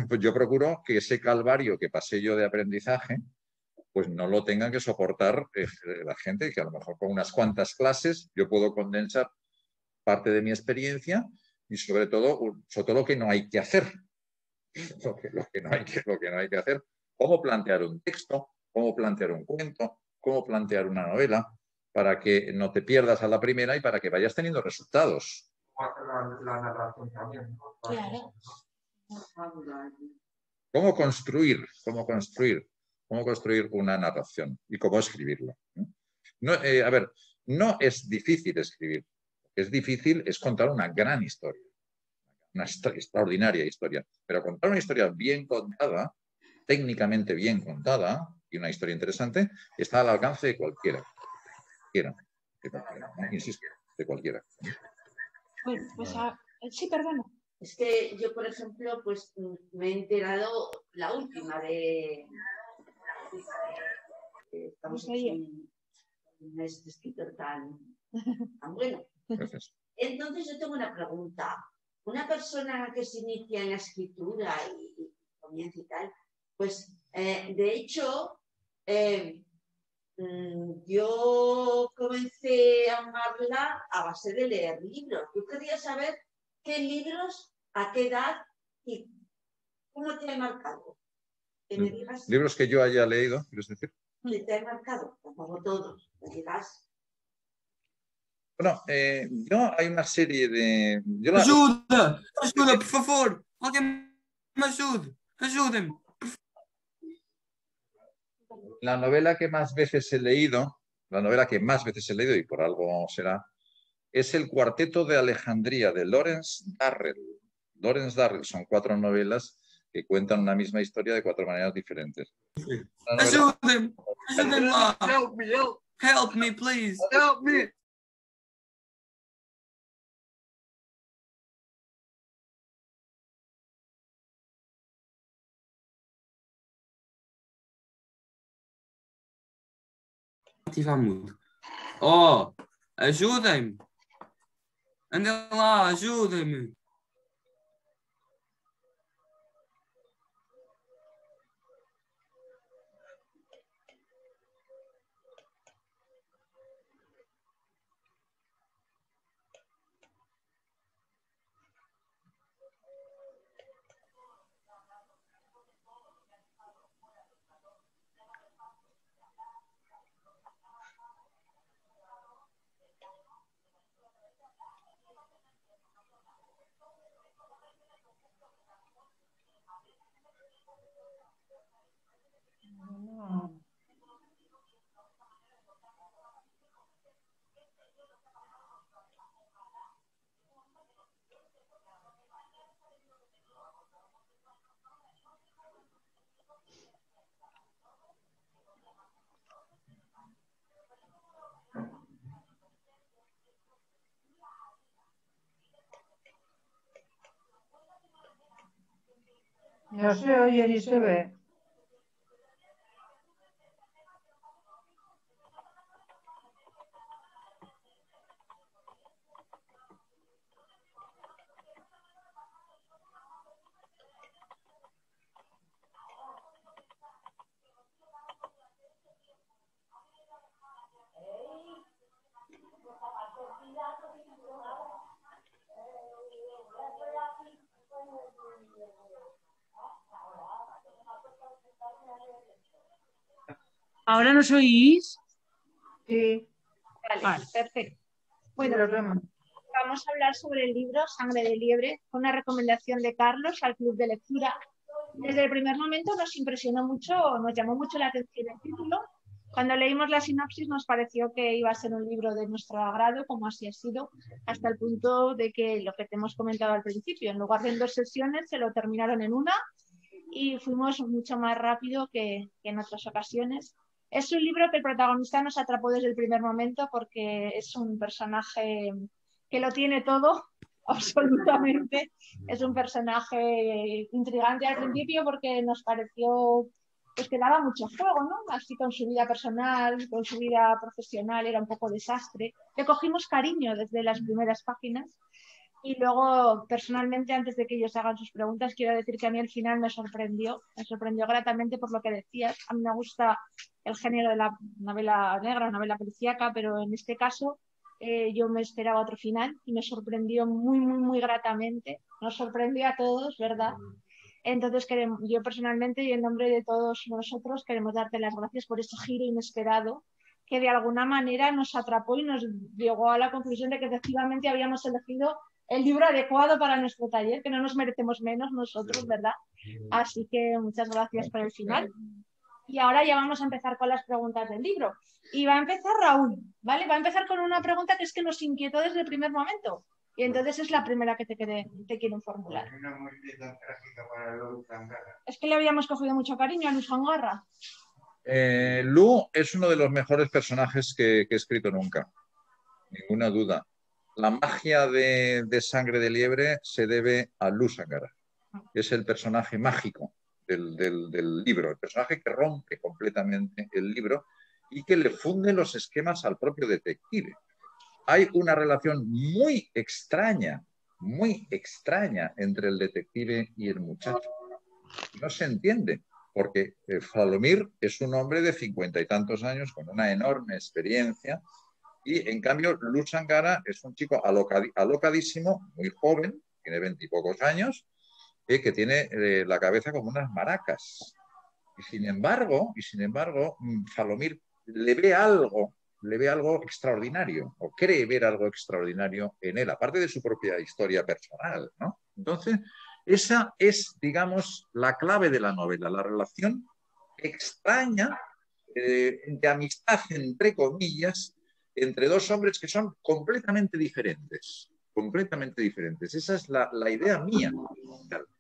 pues yo procuro que ese calvario que pasé yo de aprendizaje, pues no lo tengan que soportar la gente, que a lo mejor con unas cuantas clases yo puedo condensar parte de mi experiencia y sobre todo lo que no hay que hacer. Lo que no hay que hacer. Cómo plantear un texto, cómo plantear un cuento, cómo plantear una novela, para que no te pierdas a la primera y para que vayas teniendo resultados. La narración también, ¿no? Claro. ¿Cómo construir una narración y cómo escribirla? No, a ver, no es difícil escribir. Es difícil es contar una gran historia, una extraordinaria historia. Pero contar una historia bien contada, técnicamente bien contada y una historia interesante, está al alcance de cualquiera. Insisto, de cualquiera. Bueno, pues sí, perdona. Es que yo, por ejemplo, pues me he enterado la última de... Estamos aquí en este escritor tan bueno. Gracias. Entonces yo tengo una pregunta. Una persona que se inicia en la escritura y comienza y tal, pues de hecho yo comencé a amarla a base de leer libros. Yo quería saber qué libros, a qué edad y cómo te ha marcado. Que me digas. Libros que yo haya leído, ¿quieres decir? Que te ha marcado, como todos. Me digas. Bueno, yo hay una serie de... Ajuda! Ajuda, por favor! Alguém me ajude! Ajudem-me! La novela que más veces he leído, y por algo será, es El Cuarteto de Alejandría de Lawrence Darrell. Lawrence Darrell son 4 novelas que cuentan una misma historia de 4 maneras diferentes. Ajudem! Ajudem lá! Help me, help! Help me, please! Help me! Ativar mudo. Oh! Ajudem-me! Andem lá, ajudem-me! No se oye ni se ve. ¿Ahora nos oís? Sí. Vale, perfecto. Bueno, vamos a hablar sobre el libro Sangre de Liebre, una recomendación de Carlos al Club de Lectura. Desde el primer momento nos impresionó mucho, nos llamó mucho la atención el título. Cuando leímos la sinopsis nos pareció que iba a ser un libro de nuestro agrado, como así ha sido, hasta el punto de que lo que te hemos comentado al principio, en lugar de en 2 sesiones, se lo terminaron en una y fuimos mucho más rápido que en otras ocasiones. Es un libro que el protagonista nos atrapó desde el primer momento porque es un personaje que lo tiene todo, absolutamente. Es un personaje intrigante al principio porque nos pareció pues, que daba mucho juego, ¿no? Así con su vida personal, con su vida profesional, era un poco desastre. Le cogimos cariño desde las primeras páginas. Y luego, personalmente, antes de que ellos hagan sus preguntas, quiero decir que a mí el final me sorprendió gratamente por lo que decías. A mí me gusta el género de la novela negra, novela policíaca, pero en este caso yo me esperaba otro final y me sorprendió muy, muy, muy gratamente. Nos sorprendió a todos, ¿verdad? Entonces, yo personalmente y en nombre de todos nosotros queremos darte las gracias por este giro inesperado que de alguna manera nos atrapó y nos llegó a la conclusión de que efectivamente habíamos elegido el libro adecuado para nuestro taller, que no nos merecemos menos nosotros, ¿verdad? Así que muchas gracias por el final. Y ahora ya vamos a empezar con las preguntas del libro. Y va a empezar Raúl, ¿vale? Va a empezar con una pregunta que es que nos inquietó desde el primer momento. Y entonces es la primera que te quieren formular. Es que le habíamos cogido mucho cariño a Luis Angarra. Lu es uno de los mejores personajes que he escrito nunca, ninguna duda. La magia de Sangre de Liebre se debe a Lu Sangara. Es el personaje mágico del libro, el personaje que rompe completamente el libro y que le funde los esquemas al propio detective. Hay una relación muy extraña entre el detective y el muchacho. No se entiende, porque Falomir es un hombre de 50 y tantos años con una enorme experiencia y en cambio Lu Sangara es un chico alocadísimo, muy joven, tiene 20 y pocos años, que tiene la cabeza como unas maracas. Y sin embargo, Falomir le ve algo le ve algo extraordinario o cree ver algo extraordinario en él, aparte de su propia historia personal, ¿no? Entonces, esa es, digamos, la clave de la novela, la relación extraña de amistad, entre comillas, entre dos hombres que son completamente diferentes. Completamente diferentes. Esa es la idea mía.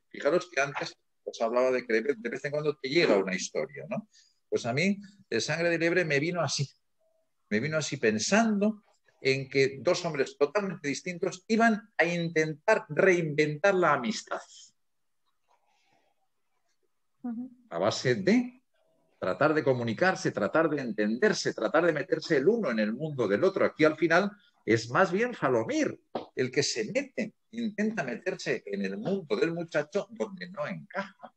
Fijaros que antes os hablaba de que de vez en cuando te llega una historia, ¿no? Pues a mí, de Sangre de Liebre me vino así. Me vino así pensando en que dos hombres totalmente distintos iban a intentar reinventar la amistad. A base de tratar de comunicarse, tratar de entenderse, tratar de meterse el uno en el mundo del otro. Aquí al final es más bien Falomir el que se mete, intenta meterse en el mundo del muchacho donde no encaja,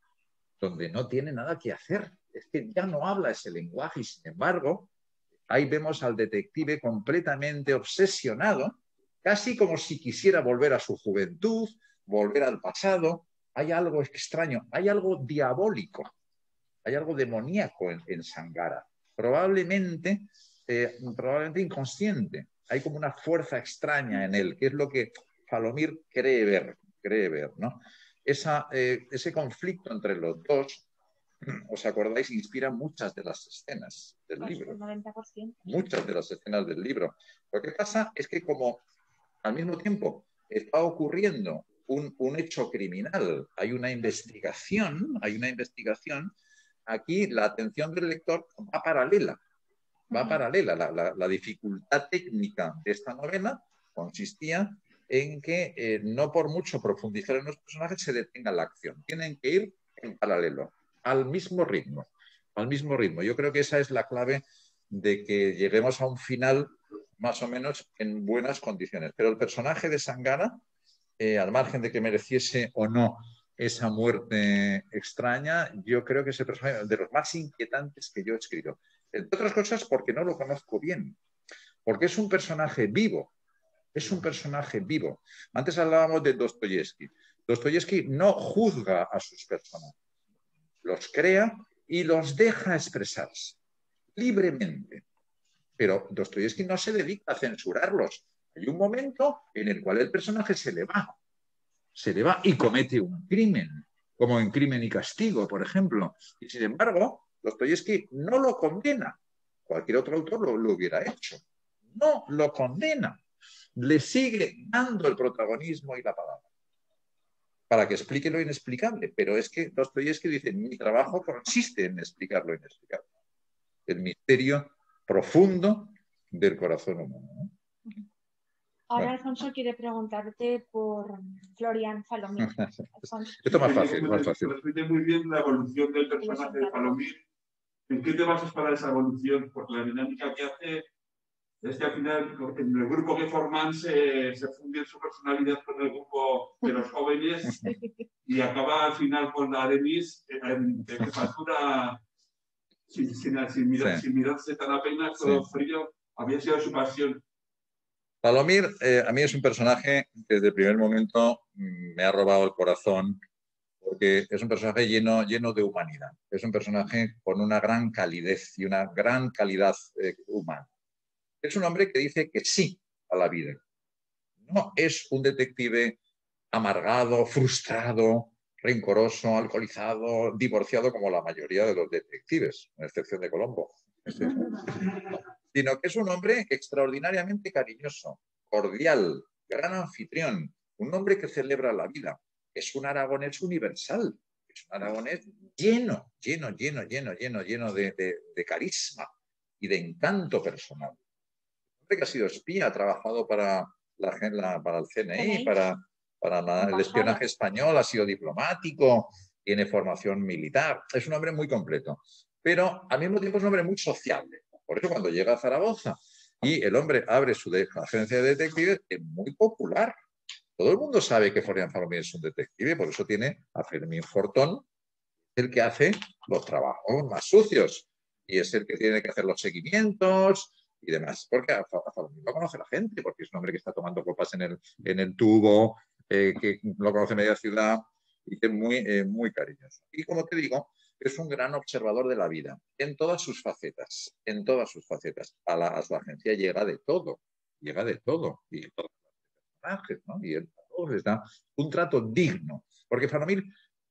donde no tiene nada que hacer. Es que ya no habla ese lenguaje y sin embargo ahí vemos al detective completamente obsesionado, casi como si quisiera volver a su juventud, volver al pasado. Hay algo extraño, hay algo diabólico. Hay algo demoníaco en Sangara, probablemente inconsciente. Hay como una fuerza extraña en él, que es lo que Falomir cree ver, ¿no? Ese conflicto entre los dos, ¿os acordáis? Inspira muchas de las escenas del libro. El 90%. Muchas de las escenas del libro. Lo que pasa es que como al mismo tiempo está ocurriendo un hecho criminal, hay una investigación, aquí la atención del lector va paralela. La dificultad técnica de esta novela consistía en que no por mucho profundizar en los personajes se detenga la acción. Tienen que ir en paralelo, al mismo ritmo. Yo creo que esa es la clave de que lleguemos a un final más o menos en buenas condiciones. Pero el personaje de Sangara, al margen de que mereciese o no esa muerte extraña, yo creo que es el personaje de los más inquietantes que yo he escrito. Entre otras cosas porque no lo conozco bien, porque es un personaje vivo. Antes hablábamos de Dostoyevsky. Dostoyevsky no juzga a sus personajes, los crea y los deja expresarse libremente. Pero Dostoyevsky no se dedica a censurarlos. Hay un momento en el cual el personaje se le va y comete un crimen, como en Crimen y Castigo, por ejemplo. Y sin embargo, Dostoyevsky no lo condena. Cualquier otro autor lo hubiera hecho. No lo condena. Le sigue dando el protagonismo y la palabra para que explique lo inexplicable. Pero es que Dostoyevsky dice, mi trabajo consiste en explicar lo inexplicable. El misterio profundo del corazón humano, ¿no? Ahora Alfonso quiere preguntarte por Florian Falomir. Esto es más fácil. Transmite muy bien la evolución del personaje de Falomir. ¿En qué te basas para esa evolución? Porque la dinámica que hace es que al final en el grupo que forman se funde su personalidad con el grupo de los jóvenes y acaba al final con la Denis de jefatura sin mirarse tan apenas, todo frío. Había sido su pasión. Falomir a mí es un personaje que desde el primer momento me ha robado el corazón porque es un personaje lleno de humanidad. Es un personaje con una gran calidez y una gran calidad humana. Es un hombre que dice que sí a la vida. No es un detective amargado, frustrado, rencoroso, alcoholizado, divorciado como la mayoría de los detectives, a excepción de Colombo. Sino que es un hombre extraordinariamente cariñoso, cordial, gran anfitrión, un hombre que celebra la vida. Es un aragonés universal, es un aragonés lleno de carisma y de encanto personal. Un hombre que ha sido espía, ha trabajado para el CNI, para el espionaje español, ha sido diplomático, tiene formación militar, es un hombre muy completo. Pero al mismo tiempo es un hombre muy sociable. Por eso cuando llega a Zaragoza y el hombre abre su agencia de detectives, es muy popular. Todo el mundo sabe que Florian Falomir es un detective, por eso tiene a Fermín Fortón, el que hace los trabajos más sucios y es el que tiene que hacer los seguimientos y demás. Porque a Falomir lo conoce la gente, porque es un hombre que está tomando copas en el tubo, que lo conoce media ciudad y que es muy cariñoso. Y como te digo, es un gran observador de la vida, en todas sus facetas, en todas sus facetas. A su agencia llega de todo, y todos los personajes, ¿no? Y él a todos les da un trato digno, porque Falomir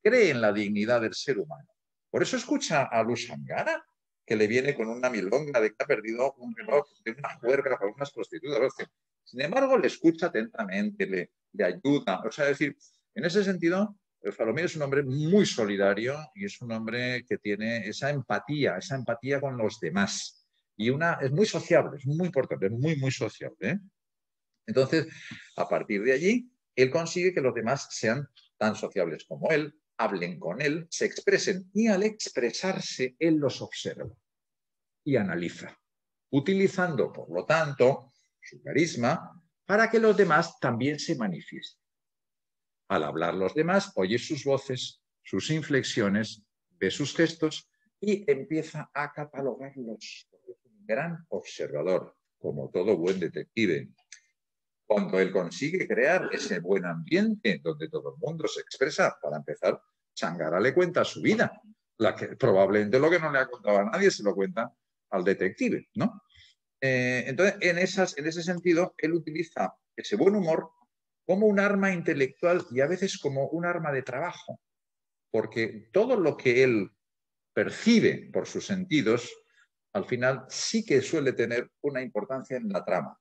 cree en la dignidad del ser humano. Por eso escucha a Luz Angara, que le viene con una milonga de que ha perdido un reloj de una juerga con unas prostitutas. Sin embargo, le escucha atentamente, le ayuda. O sea, es decir, en ese sentido, Falomir es un hombre muy solidario y es un hombre que tiene esa empatía con los demás. Y es muy sociable, es muy importante, es muy, muy sociable, ¿eh? Entonces, a partir de allí, él consigue que los demás sean tan sociables como él, hablen con él, se expresen, y al expresarse, él los observa y analiza, utilizando, por lo tanto, su carisma para que los demás también se manifiesten. Al hablar los demás, oye sus voces, sus inflexiones, ve sus gestos y empieza a catalogarlos. Es un gran observador, como todo buen detective. Cuando él consigue crear ese buen ambiente donde todo el mundo se expresa, para empezar, Angara le cuenta su vida, probablemente lo que no le ha contado a nadie se lo cuenta al detective, ¿no? Entonces, en ese sentido, él utiliza ese buen humor como un arma intelectual y a veces como un arma de trabajo, porque todo lo que él percibe por sus sentidos, al final sí que suele tener una importancia en la trama.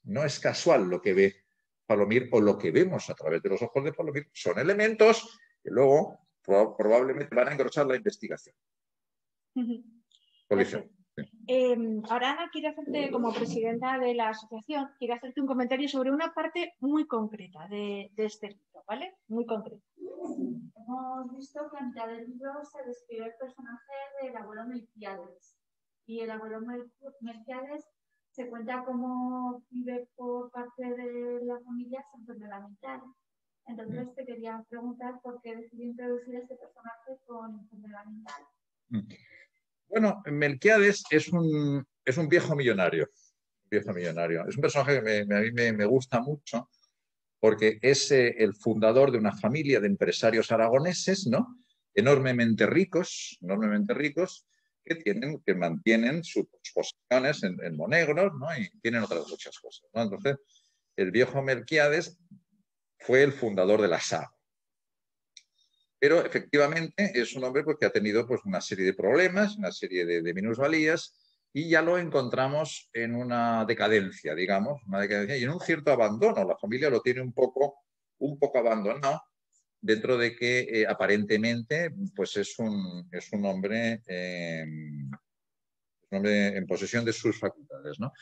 No es casual lo que ve Falomir o lo que vemos a través de los ojos de Falomir. Son elementos que luego probablemente van a engrosar la investigación policial. Ahora Ana quiere hacerte, como presidenta de la asociación, quiere hacerte un comentario sobre una parte muy concreta de este libro, ¿vale? Muy concreta. Hemos visto que a mitad del libro se describe el personaje del abuelo Melquiades. Y el abuelo Melquiades se cuenta cómo vive por parte de la familia su enfermedad mental. Entonces te quería preguntar por qué decidí introducir este personaje con enfermedad mental. Bueno, Melquiades es un viejo millonario. Es un personaje que a mí me gusta mucho porque es el fundador de una familia de empresarios aragoneses, ¿no? enormemente ricos, que mantienen sus posiciones en Monegros, ¿no? Y tienen otras muchas cosas, ¿no? Entonces, el viejo Melquiades fue el fundador de la SAG. Pero efectivamente es un hombre pues, que ha tenido pues, una serie de problemas, una serie de minusvalías, y ya lo encontramos en una decadencia, digamos, y en un cierto abandono. La familia lo tiene un poco abandonado, dentro de que aparentemente pues es un hombre en posesión de sus facultades, ¿no?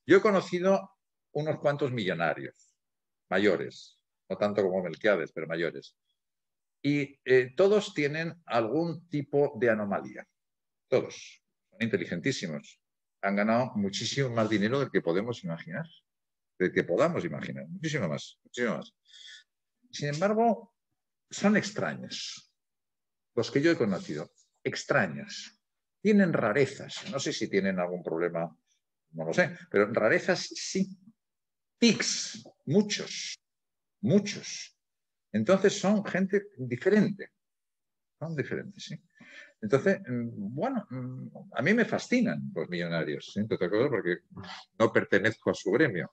Yo he conocido unos cuantos millonarios, mayores, no tanto como Melquiades, pero mayores. Y todos tienen algún tipo de anomalía. Todos. Son inteligentísimos. Han ganado muchísimo más dinero del que podemos imaginar. Del que podamos imaginar. Muchísimo más. Muchísimo más. Sin embargo, son extraños. Los que yo he conocido. Extraños. Tienen rarezas. No sé si tienen algún problema. No lo sé. Pero rarezas sí. Tics. Muchos. Muchos. Entonces son gente diferente. Son diferentes, sí. Entonces, bueno, a mí me fascinan los millonarios, ¿sí? Entre otras cosas porque no pertenezco a su gremio.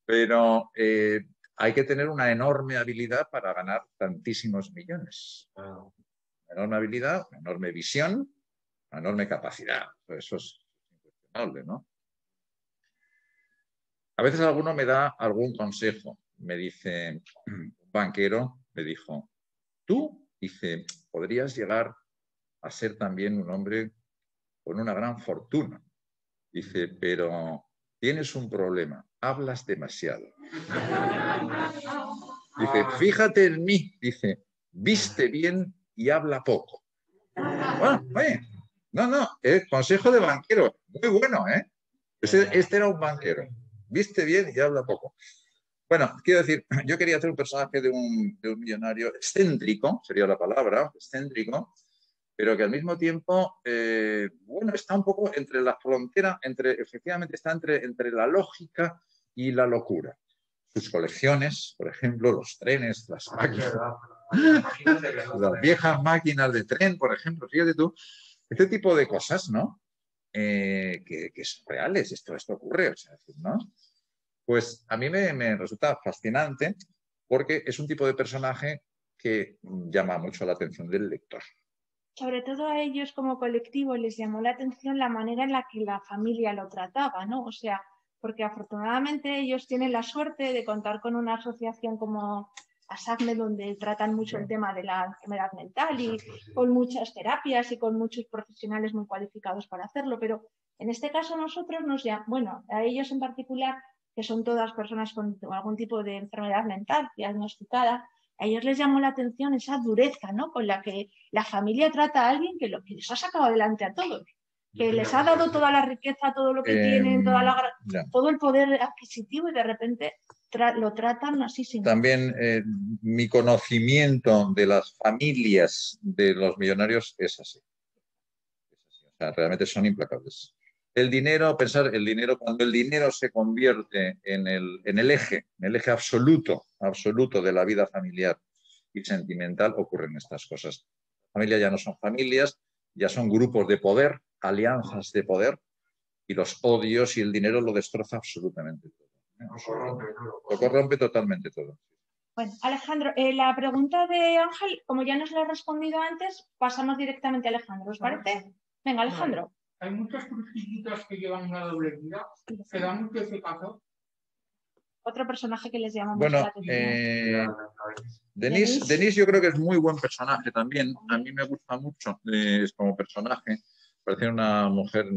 Pero hay que tener una enorme habilidad para ganar tantísimos millones. Una enorme habilidad, una enorme visión, una enorme capacidad. Eso es incuestionable, ¿no? A veces alguno me da algún consejo. Me dice, un banquero me dijo, tú, dice, podrías llegar a ser también un hombre con una gran fortuna. Dice, pero tienes un problema, hablas demasiado. Dice, fíjate en mí, dice, viste bien y habla poco. Bueno, oye, no, consejo de banquero, muy bueno, ¿eh? Este era un banquero, viste bien y habla poco. Bueno, quiero decir, yo quería hacer un personaje de un millonario excéntrico, sería la palabra, excéntrico, pero que al mismo tiempo, bueno, está un poco entre la frontera, efectivamente está entre la lógica y la locura. Sus colecciones, por ejemplo, los trenes, las máquinas, Las viejas máquinas de tren, por ejemplo, fíjate tú, este tipo de cosas, ¿no? Que son reales, esto ocurre, o sea, ¿no? Pues a mí me resulta fascinante porque es un tipo de personaje que llama mucho la atención del lector. Sobre todo a ellos como colectivo les llamó la atención la manera en la que la familia lo trataba, ¿no? O sea, porque afortunadamente ellos tienen la suerte de contar con una asociación como ASACME, donde tratan mucho el tema de la enfermedad mental y con muchas terapias y con muchos profesionales muy cualificados para hacerlo, pero en este caso nosotros bueno, a ellos en particular, que son todas personas con algún tipo de enfermedad mental diagnosticada, a ellos les llamó la atención esa dureza, ¿no? Con la que la familia trata a alguien que les ha sacado adelante a todos, que les ha dado toda la riqueza, todo lo que tienen, todo el poder adquisitivo y de repente lo tratan así sin... También mi conocimiento de las familias de los millonarios es así. O sea, realmente son implacables. El dinero, cuando el dinero se convierte en el eje absoluto de la vida familiar y sentimental, ocurren estas cosas. Las familias ya no son familias, ya son grupos de poder, alianzas de poder, y los odios y el dinero lo destroza absolutamente todo. Lo corrompe totalmente todo. Bueno, Alejandro, la pregunta de Ángel, como ya nos la he respondido antes, pasamos directamente a Alejandro, ¿os parece? Venga, Alejandro. Hay muchas crucillitas que llevan una doble vida. ¿Se da mucho ese caso? Otro personaje que les llama mucho la atención. Denise yo creo que es muy buen personaje también. A mí me gusta mucho como personaje. Parece una mujer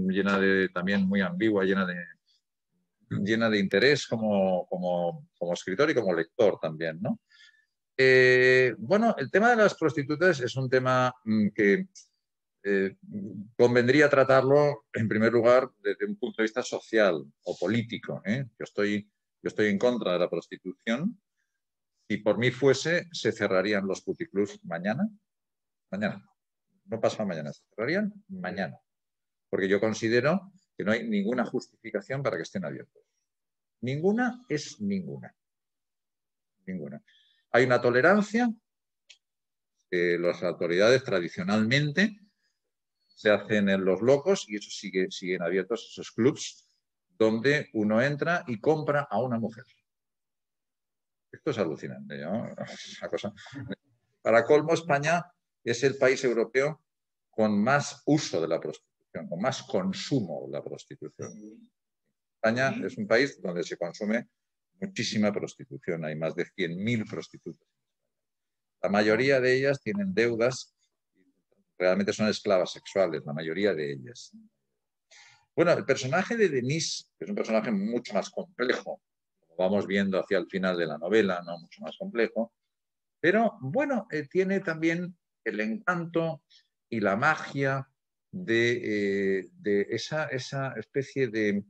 también muy ambigua, llena de interés como escritor y como lector también, ¿no? Bueno, el tema de las prostitutas es un tema que convendría tratarlo en primer lugar desde un punto de vista social o político. Yo estoy en contra de la prostitución. Si por mí fuese, se cerrarían los puticlubs mañana. No pasado mañana, se cerrarían mañana. Porque yo considero que no hay ninguna justificación para que estén abiertos. Ninguna es ninguna. Ninguna. Hay una tolerancia que las autoridades tradicionalmente se hacen en los locos y eso siguen abiertos esos clubs donde uno entra y compra a una mujer. Esto es alucinante, ¿no? Una cosa. Para colmo, España es el país europeo con más uso de la prostitución, con más consumo de la prostitución. España es un país donde se consume muchísima prostitución. Hay más de 100.000 prostitutas. La mayoría de ellas tienen deudas, realmente son esclavas sexuales, la mayoría de ellas. Bueno, el personaje de Denise, que es un personaje mucho más complejo, como vamos viendo hacia el final de la novela, ¿no? Mucho más complejo, pero bueno, tiene también el encanto y la magia de esa especie de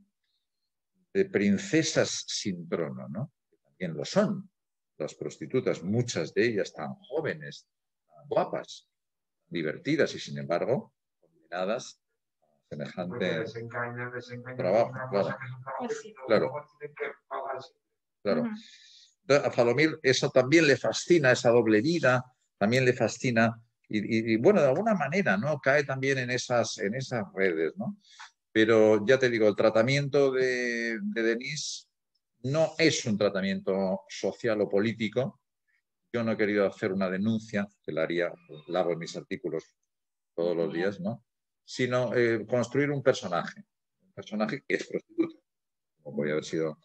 princesas sin trono, ¿no? Que también lo son las prostitutas, muchas de ellas tan jóvenes, tan guapas, divertidas y sin embargo condenadas a semejante trabajo. Claro. A Falomir eso también le fascina, esa doble vida, también le fascina y bueno, de alguna manera, ¿no? Cae también en esas redes, ¿no? Pero ya te digo, el tratamiento de Denise no es un tratamiento social o político. Yo no he querido hacer una denuncia, que la hago en mis artículos todos los días, ¿no? Sino construir un personaje que es prostituta, como podría haber sido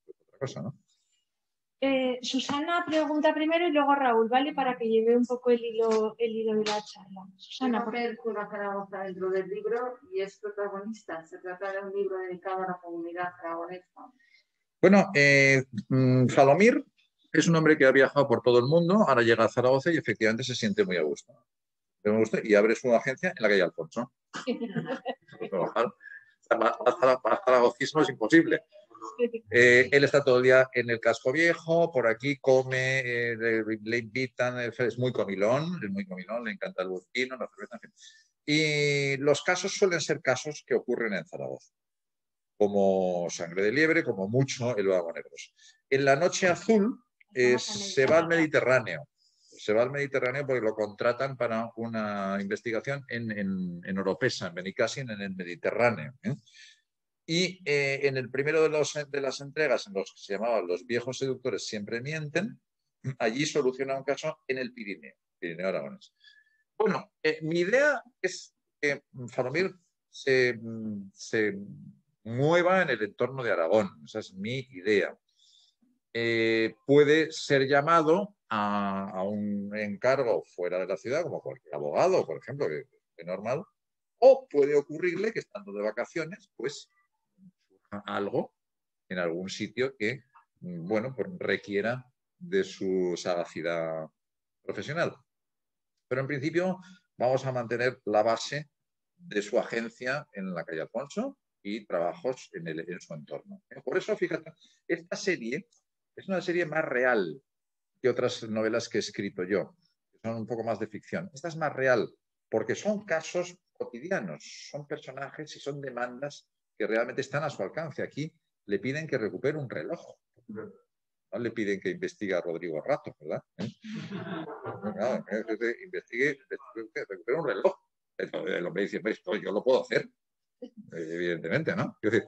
otra cosa, ¿no? Susana pregunta primero y luego Raúl, ¿vale? Para que lleve un poco el hilo de la charla. Susana, ¿Qué papel juega Zaragoza dentro del libro y es protagonista? ¿Se trata de un libro dedicado a la comunidad zaragonesa? Bueno, Falomir es un hombre que ha viajado por todo el mundo, ahora llega a Zaragoza y efectivamente se siente muy a gusto. Y abre su agencia en la calle Alfonso. Para zaragocismo es imposible. Él está todo el día en el casco viejo, por aquí come, le invitan, es muy comilón, le encanta el burkino, la cerveza, en fin. Y los casos suelen ser casos que ocurren en Zaragoza, como Sangre de Liebre, como mucho el Vagonegros. En la Noche Azul se va al Mediterráneo. se va al Mediterráneo porque lo contratan para una investigación en Oropesa, en Benicàssim, en el Mediterráneo. Y en el primero de las entregas, en los que se llamaban Los viejos seductores siempre mienten, allí soluciona un caso en el Pirineo aragonés. Bueno, mi idea es que Falomir se mueva en el entorno de Aragón. Esa es mi idea. Puede ser llamado a un encargo fuera de la ciudad, como cualquier abogado, por ejemplo, que es normal, o puede ocurrirle que estando de vacaciones, pues surja algo en algún sitio que, bueno, pues requiera de su sagacidad profesional. Pero en principio vamos a mantener la base de su agencia en la calle Alfonso y trabajos en su entorno. Por eso, fíjate, esta serie es una serie más real que otras novelas que he escrito yo, que son un poco más de ficción. Esta es más real porque son casos cotidianos, son personajes y son demandas que realmente están a su alcance. Aquí le piden que recupere un reloj. No le piden que investigue a Rodrigo Rato, ¿verdad? No, investigue, recupere un reloj. El hombre dice, esto yo lo puedo hacer. Evidentemente, ¿no? Es decir,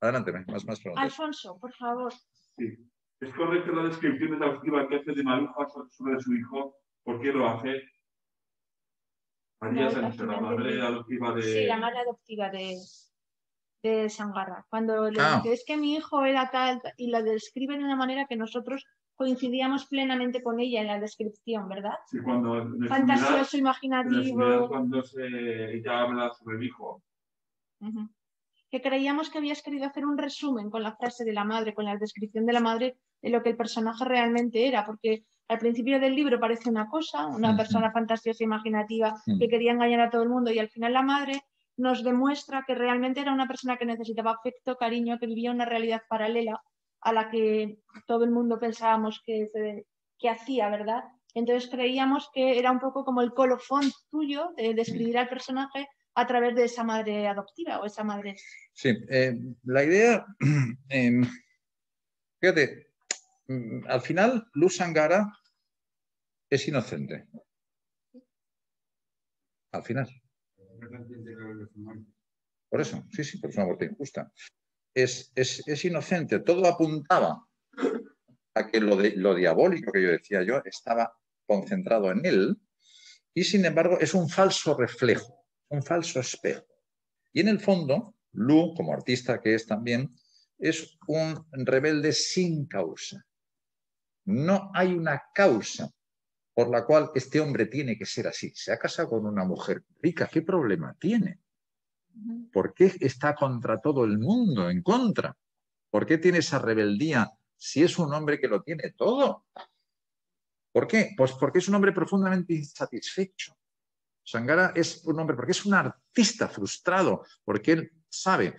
adelante, más preguntas. Alfonso, por favor. Sí. ¿Es correcta la descripción exhaustiva que hace de Maruja sobre su hijo? ¿Por qué lo hace? María Sánchez, la madre adoptiva de... Sí, la madre adoptiva de Sangarra. Cuando le dice, es que mi hijo era tal, y la describe de una manera que nosotros coincidíamos plenamente con ella en la descripción, ¿verdad? Sí, cuando... Fantasioso, imaginativo. Cuando ella habla sobre el hijo. Que creíamos que habías querido hacer un resumen con la frase de la madre, con la descripción de la madre, de lo que el personaje realmente era, porque al principio del libro parece una cosa, una persona fantasiosa e imaginativa que quería engañar a todo el mundo, y al final la madre nos demuestra que realmente era una persona que necesitaba afecto, cariño, que vivía una realidad paralela a la que todo el mundo pensábamos que hacía, ¿verdad? Entonces creíamos que era un poco como el colofón tuyo de describir al personaje a través de esa madre adoptiva o esa madre. Sí, la idea, fíjate, al final Luz Sangara es inocente. Al final. Por eso, sí, por una muerte injusta. Es inocente. Todo apuntaba a que lo diabólico que yo decía estaba concentrado en él, y sin embargo es un falso reflejo, un falso espejo. Y en el fondo, Lu, como artista que es también, es un rebelde sin causa. No hay una causa por la cual este hombre tiene que ser así. Se ha casado con una mujer rica, ¿qué problema tiene? ¿Por qué está contra todo el mundo, en contra? ¿Por qué tiene esa rebeldía si es un hombre que lo tiene todo? ¿Por qué? Pues porque es un hombre profundamente insatisfecho. Sangara es un hombre, porque es un artista frustrado, porque él sabe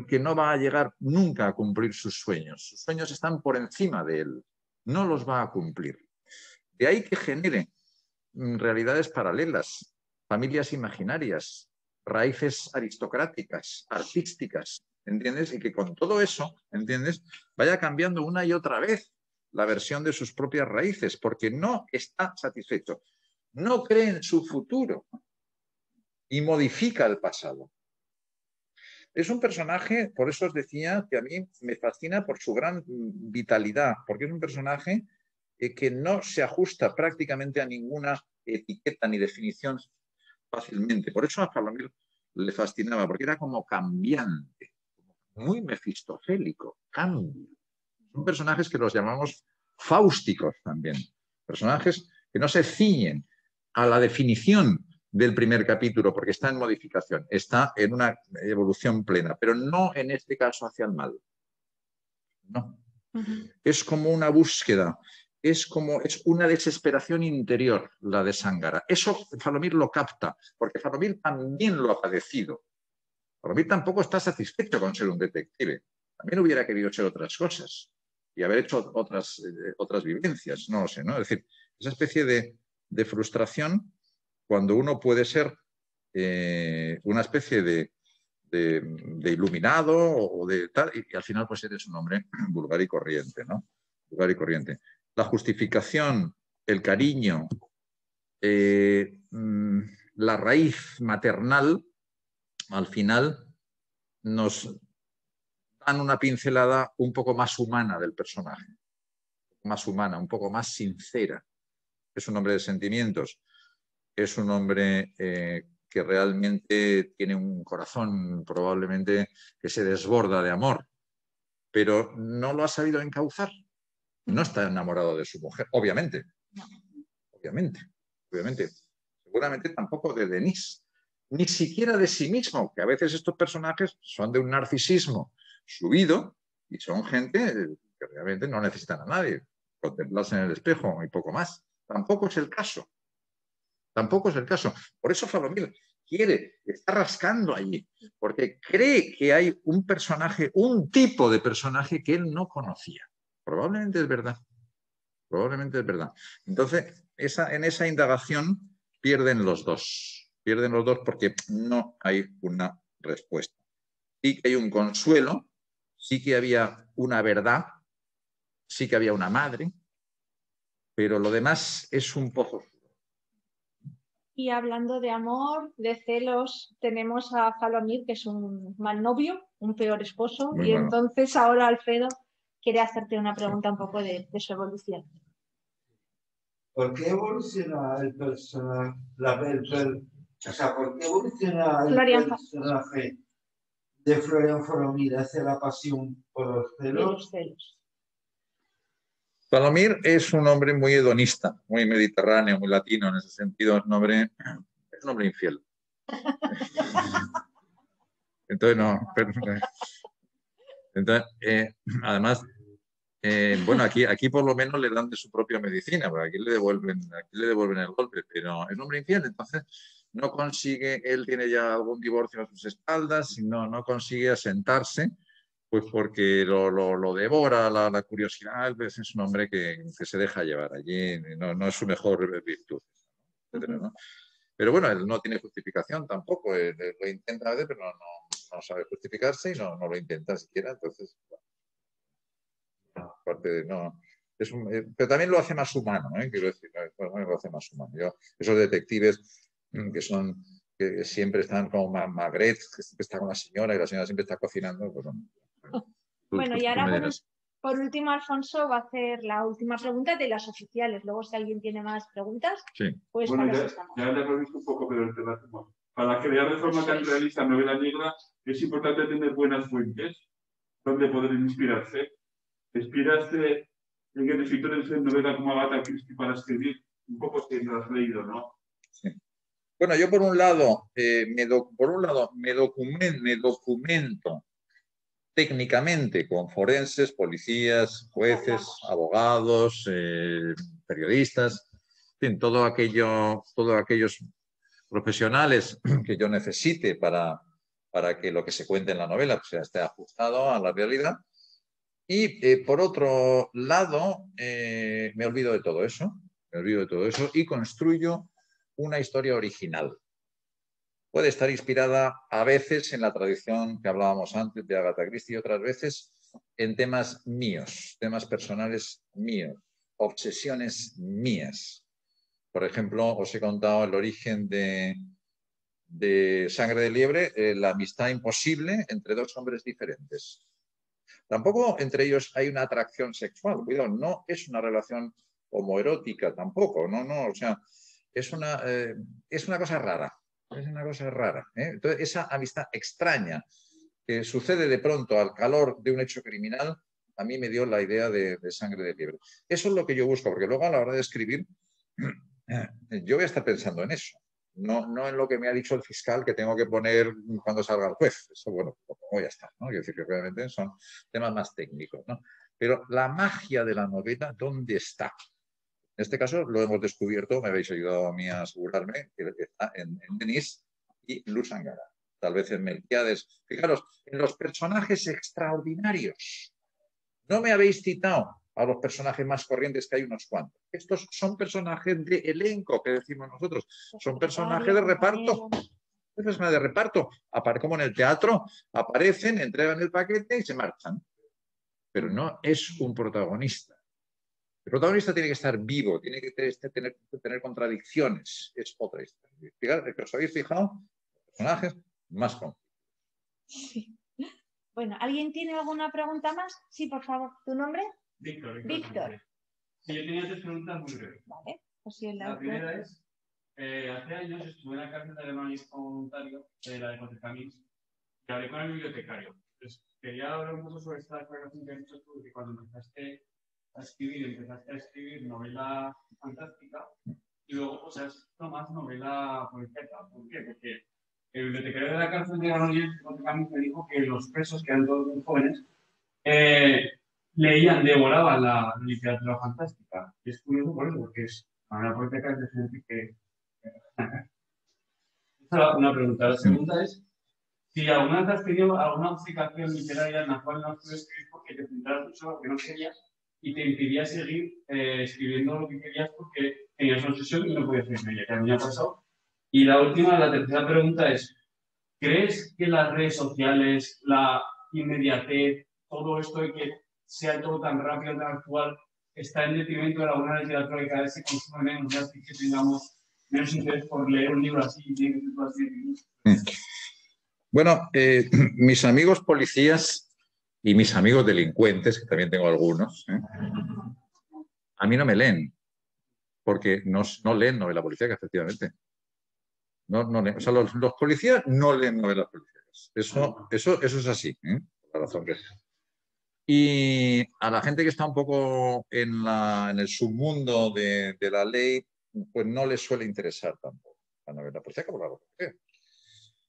que no va a llegar nunca a cumplir sus sueños. Sus sueños están por encima de él, no los va a cumplir. De ahí que genere realidades paralelas, familias imaginarias, raíces aristocráticas, artísticas, ¿entiendes? Y que con todo eso, ¿entiendes?, vaya cambiando una y otra vez la versión de sus propias raíces, porque no está satisfecho, no cree en su futuro y modifica el pasado. Es un personaje, por eso os decía que a mí me fascina por su gran vitalidad, porque es un personaje que no se ajusta prácticamente a ninguna etiqueta ni definición fácilmente. Por eso a Falomir le fascinaba, porque era como cambiante, muy mefistofélico, cambio. Son personajes que los llamamos fáusticos también, personajes que no se ciñen a la definición del primer capítulo, porque está en modificación, está en una evolución plena, pero no en este caso hacia el mal. No. Es como una búsqueda, es una desesperación interior la de Sangara. Eso Falomir lo capta, porque Falomir también lo ha padecido. Falomir tampoco está satisfecho con ser un detective. También hubiera querido ser otras cosas y haber hecho otras vivencias, no lo sé, ¿no? Es decir, esa especie de frustración cuando uno puede ser una especie de iluminado o de tal, y al final pues eres un hombre vulgar y corriente, ¿no? Vulgar y corriente. La justificación el cariño, la raíz maternal, al final nos dan una pincelada un poco más humana del personaje, más humana, un poco más sincera. Es un hombre de sentimientos, es un hombre que realmente tiene un corazón probablemente que se desborda de amor, pero no lo ha sabido encauzar. No está enamorado de su mujer, obviamente. Obviamente. Seguramente tampoco de Denise. Ni siquiera de sí mismo, que a veces estos personajes son de un narcisismo subido y son gente que realmente no necesitan a nadie. Contemplarse en el espejo y poco más. Tampoco es el caso. Tampoco es el caso. Por eso Falomir está rascando allí, porque cree que hay un personaje, un tipo de personaje que él no conocía. Probablemente es verdad. Probablemente es verdad. Entonces, en esa indagación pierden los dos. Pierden los dos porque no hay una respuesta. Sí que hay un consuelo, sí que había una verdad, sí que había una madre, pero lo demás es un pozo. Y hablando de amor, de celos, tenemos a Falomir, que es un mal novio, un peor esposo, Muy y bueno. entonces ahora Alfredo quiere hacerte una pregunta un poco de su evolución. ¿Por qué evoluciona el personaje? O sea, ¿por qué evoluciona el personaje de Florian Falomir hacia la pasión por los celos? Falomir es un hombre muy hedonista, muy mediterráneo, muy latino en ese sentido. Es un hombre infiel. Entonces, no. Entonces, además, bueno, aquí por lo menos le dan de su propia medicina, porque aquí le devuelven el golpe, pero es un hombre infiel, entonces no consigue, él tiene ya algún divorcio a sus espaldas y no consigue asentarse, pues porque lo devora la curiosidad, pues es un hombre que se deja llevar allí, no es su mejor virtud, etcétera, ¿no? Pero bueno, él no tiene justificación tampoco, él lo intenta a veces, pero no sabe justificarse y no lo intenta siquiera, entonces... pero también lo hace más humano, quiero decir, lo hace más humano. Esos detectives que siempre están como Magret, que siempre está con la señora y la señora siempre está cocinando. Pues, bueno, y ahora por último, Alfonso va a hacer la última pregunta de las oficiales. Luego, si alguien tiene más preguntas, pues bueno, para eso estamos. Ya le hemos visto un poco, pero para crear de forma tan realista novela negra es importante tener buenas fuentes donde poder inspirarse. ¿Te inspiraste en escritores de novela como Agatha Christie para escribir? Un poco que lo has leído, ¿no? Sí. Bueno, yo por un lado me documento técnicamente con forenses, policías, jueces, abogados, periodistas, en fin, todos aquellos profesionales que yo necesite para que lo que se cuente en la novela pues, esté ajustado a la realidad. Y por otro lado, me olvido de todo eso y construyo una historia original. Puede estar inspirada a veces en la tradición que hablábamos antes de Agatha Christie y otras veces en temas míos, temas personales míos, obsesiones mías. Por ejemplo, os he contado el origen de Sangre de Liebre, la amistad imposible entre dos hombres diferentes. Tampoco entre ellos hay una atracción sexual, cuidado, no es una relación homoerótica tampoco, o sea, es una cosa rara. Es una cosa rara. Entonces, esa amistad extraña que sucede de pronto al calor de un hecho criminal, a mí me dio la idea de Sangre de Liebre. Eso es lo que yo busco, porque luego a la hora de escribir, yo voy a estar pensando en eso. No en lo que me ha dicho el fiscal que tengo que poner cuando salga el juez. Eso, bueno, como ya está, ¿no? Quiero decir que realmente son temas más técnicos, ¿no? Pero la magia de la novela, ¿dónde está? En este caso lo hemos descubierto, me habéis ayudado a mí a asegurarme, que está en Denise y Luz Angara. Tal vez en Melquiades. Fijaros, en los personajes extraordinarios. No me habéis citado a los personajes más corrientes, que hay unos cuantos. Estos son personajes de elenco, que decimos nosotros. Son personajes de reparto. Personajes de reparto. Como en el teatro, aparecen, entregan el paquete y se marchan. Pero no es un protagonista. El protagonista tiene que estar vivo, tiene que tener contradicciones. Es otra historia. Fíjate que os habéis fijado, personajes más complejos. Sí. Bueno, ¿alguien tiene alguna pregunta más? Sí, por favor. ¿Tu nombre? Víctor. Víctor. Sí, yo tenía 3 preguntas muy breves. Vale. Pues sí, la primera es, hace años estuve en la cárcel de alemán voluntario, la de Contecamins, y hablé con el bibliotecario. Entonces, quería hablar un poco sobre esta declaración que has hecho tú, que cuando empezaste a escribir novela fantástica, y luego, o sea, es más novela policíaca. ¿Por qué? Porque el bibliotecario de la cárcel de Contecamins me dijo que los presos, que eran todos muy jóvenes, devoraban la literatura fantástica. Y es curioso por eso, porque es una política de gente que... Esa es una pregunta. La segunda es si alguna vez has tenido alguna obcecación literaria en la cual no has podido escribir porque te centras mucho en lo que no querías y te impedía seguir escribiendo lo que querías porque tenías una obsesión y no podías escribir, que a mí me ha pasado. Y la tercera pregunta es, ¿crees que las redes sociales, la inmediatez, todo esto de que sea todo tan rápido, tan actual, está en detrimento de la buena literatura que cada vez se consume menos, ya que tengamos menos interés por leer un libro así y tiene que ser así? Bueno, mis amigos policías y mis amigos delincuentes, que también tengo algunos, a mí no me leen, porque no leen novela policíaca, efectivamente. No leen. O sea, los policías no leen novelas policíacas. Eso es así, por la razón que sea. Y a la gente que está un poco en el submundo de la ley, pues no les suele interesar tampoco la novela policíaca por la razón que sea.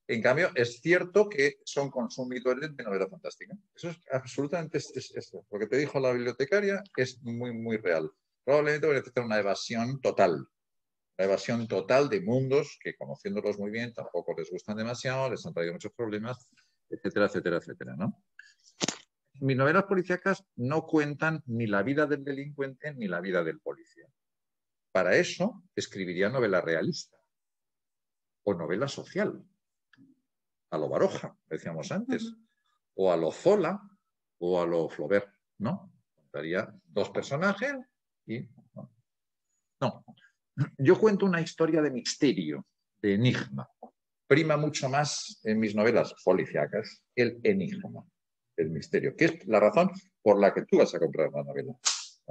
En cambio, es cierto que son consumidores de novela fantástica. Eso es absolutamente esto. Lo que te dijo la bibliotecaria es muy, muy real. Probablemente voy a necesitar una evasión total. La evasión total de mundos que, conociéndolos muy bien, tampoco les gustan demasiado, les han traído muchos problemas, etcétera, etcétera, etcétera, ¿no? Mis novelas policíacas no cuentan ni la vida del delincuente ni la vida del policía. Para eso escribiría novela realista o novela social. A lo Baroja, decíamos antes, o a lo Zola, o a lo Flaubert, ¿no? Contaría 2 personajes y... No. Yo cuento una historia de misterio, de enigma. Prima mucho más en mis novelas policíacas el enigma, el misterio, que es la razón por la que tú vas a comprar una novela.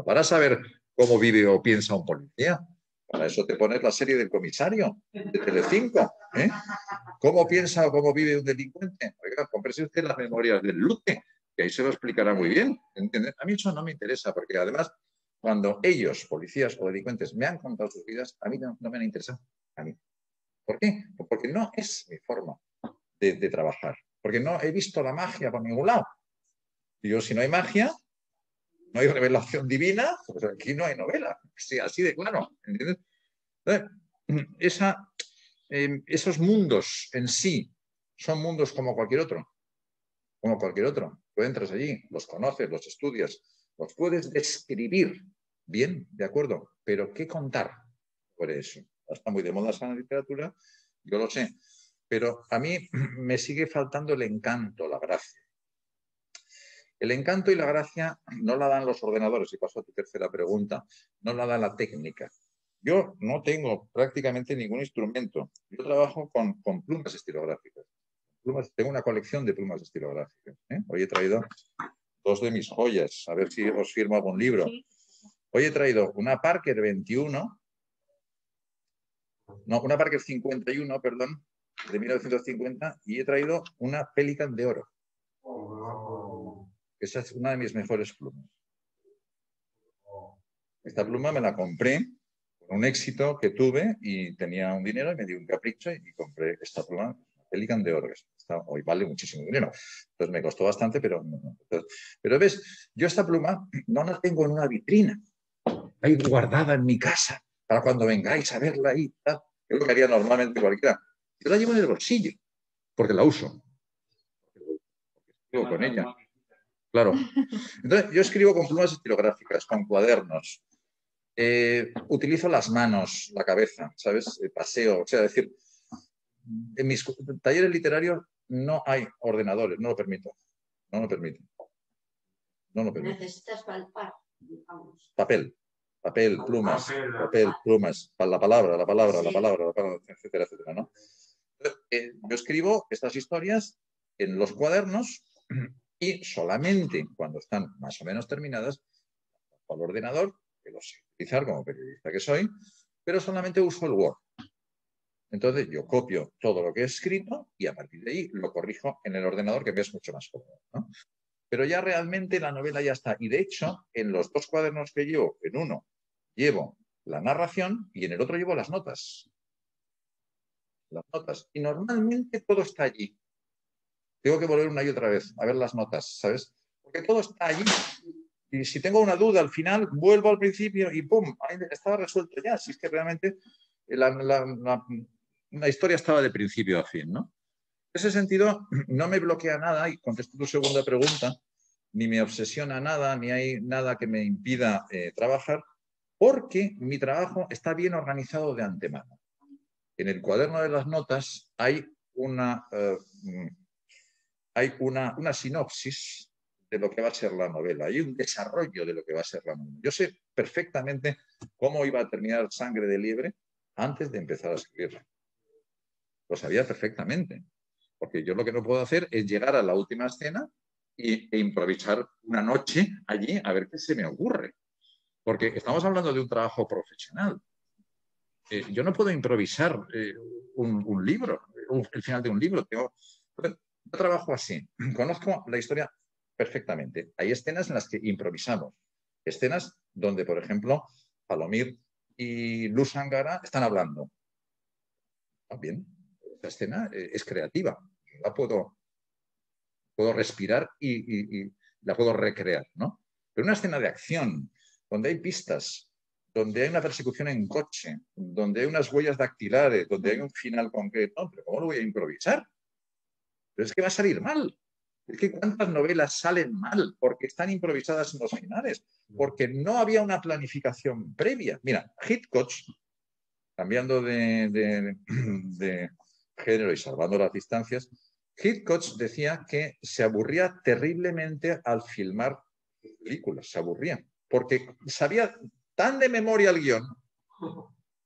Para saber cómo vive o piensa un policía. Para eso te pones la serie del comisario de Telecinco, ¿eh? ¿Cómo piensa o cómo vive un delincuente? Oiga, cómprese usted las memorias del Lute, que ahí se lo explicará muy bien. ¿Entiendes? A mí eso no me interesa, porque además, cuando ellos, policías o delincuentes, me han contado sus vidas, a mí no me han interesado. A mí. ¿Por qué? Porque no es mi forma de trabajar. Porque no he visto la magia por ningún lado. Y yo, si no hay magia, no hay revelación divina, pues aquí no hay novela. Sí, así de claro. ¿Entiendes? Esos mundos en sí son mundos como cualquier otro. Como cualquier otro. Tú entras allí, los conoces, los estudias, los puedes describir bien, de acuerdo, pero ¿qué contar por eso? Está muy de moda esa literatura, yo lo sé, pero a mí me sigue faltando el encanto, la gracia. El encanto y la gracia no la dan los ordenadores, y paso a tu tercera pregunta, no la da la técnica. Yo no tengo prácticamente ningún instrumento. Yo trabajo con plumas estilográficas. Tengo una colección de plumas estilográficas. Hoy he traído 2 de mis joyas, a ver si os firmo algún libro. Hoy he traído una Parker 21, no, una Parker 51, perdón, de 1950, y he traído una Pelican de oro. Esa es una de mis mejores plumas. Esta pluma me la compré con un éxito que tuve y tenía un dinero y me di un capricho y compré esta pluma, Pelican de oro. Hoy vale muchísimo dinero. Entonces me costó bastante, pero ves, yo esta pluma no la tengo en una vitrina, ahí guardada en mi casa, para cuando vengáis a verla ahí, tal. Es lo que haría normalmente cualquiera. Yo la llevo en el bolsillo, porque la uso. Escribo con ella. Claro. Entonces, yo escribo con plumas estilográficas, con cuadernos. Utilizo las manos, la cabeza, ¿sabes? Paseo. O sea, decir, en mis talleres literarios no hay ordenadores, no lo permito. No lo permito. No lo permito. Necesitas palpar, digamos. Papel. papel, plumas, la palabra, etcétera, etcétera, ¿no? Yo escribo estas historias en los cuadernos y solamente cuando están más o menos terminadas al ordenador, que lo sé utilizar como periodista que soy, pero solamente uso el Word. Entonces yo copio todo lo que he escrito y a partir de ahí lo corrijo en el ordenador, que me es mucho más cómodo, ¿no? Pero ya realmente la novela ya está. Y de hecho, en los dos cuadernos que llevo, en uno llevo la narración y en el otro llevo las notas. Las notas. Y normalmente todo está allí. Tengo que volver una y otra vez a ver las notas, ¿sabes? Porque todo está allí. Y si tengo una duda al final, vuelvo al principio y ¡pum! Ahí estaba resuelto ya. Si es que realmente la historia estaba de principio a fin, ¿no? En ese sentido, no me bloquea nada, y contesto tu segunda pregunta, ni me obsesiona nada, ni hay nada que me impida trabajar, porque mi trabajo está bien organizado de antemano. En el cuaderno de las notas hay una sinopsis de lo que va a ser la novela, hay un desarrollo de lo que va a ser la novela. Yo sé perfectamente cómo iba a terminar Sangre de Liebre antes de empezar a escribirla. Lo sabía perfectamente, porque yo lo que no puedo hacer es llegar a la última escena e improvisar una noche allí a ver qué se me ocurre. Porque estamos hablando de un trabajo profesional. Yo no puedo improvisar un libro, el final de un libro. Yo trabajo así. Conozco la historia perfectamente. Hay escenas en las que improvisamos. Escenas donde, por ejemplo, Palomir y Luz Angara están hablando. También, esta escena es creativa. La puedo respirar y la puedo recrear, ¿no? Pero una escena de acción, donde hay pistas, donde hay una persecución en coche, donde hay unas huellas dactilares, donde hay un final concreto, no, pero ¿cómo lo voy a improvisar? Pero es que va a salir mal. Es que cuántas novelas salen mal porque están improvisadas en los finales, porque no había una planificación previa. Mira, Hitchcock, cambiando de género y salvando las distancias, Hitchcock decía que se aburría terriblemente al filmar películas, se aburría, porque sabía tan de memoria el guión,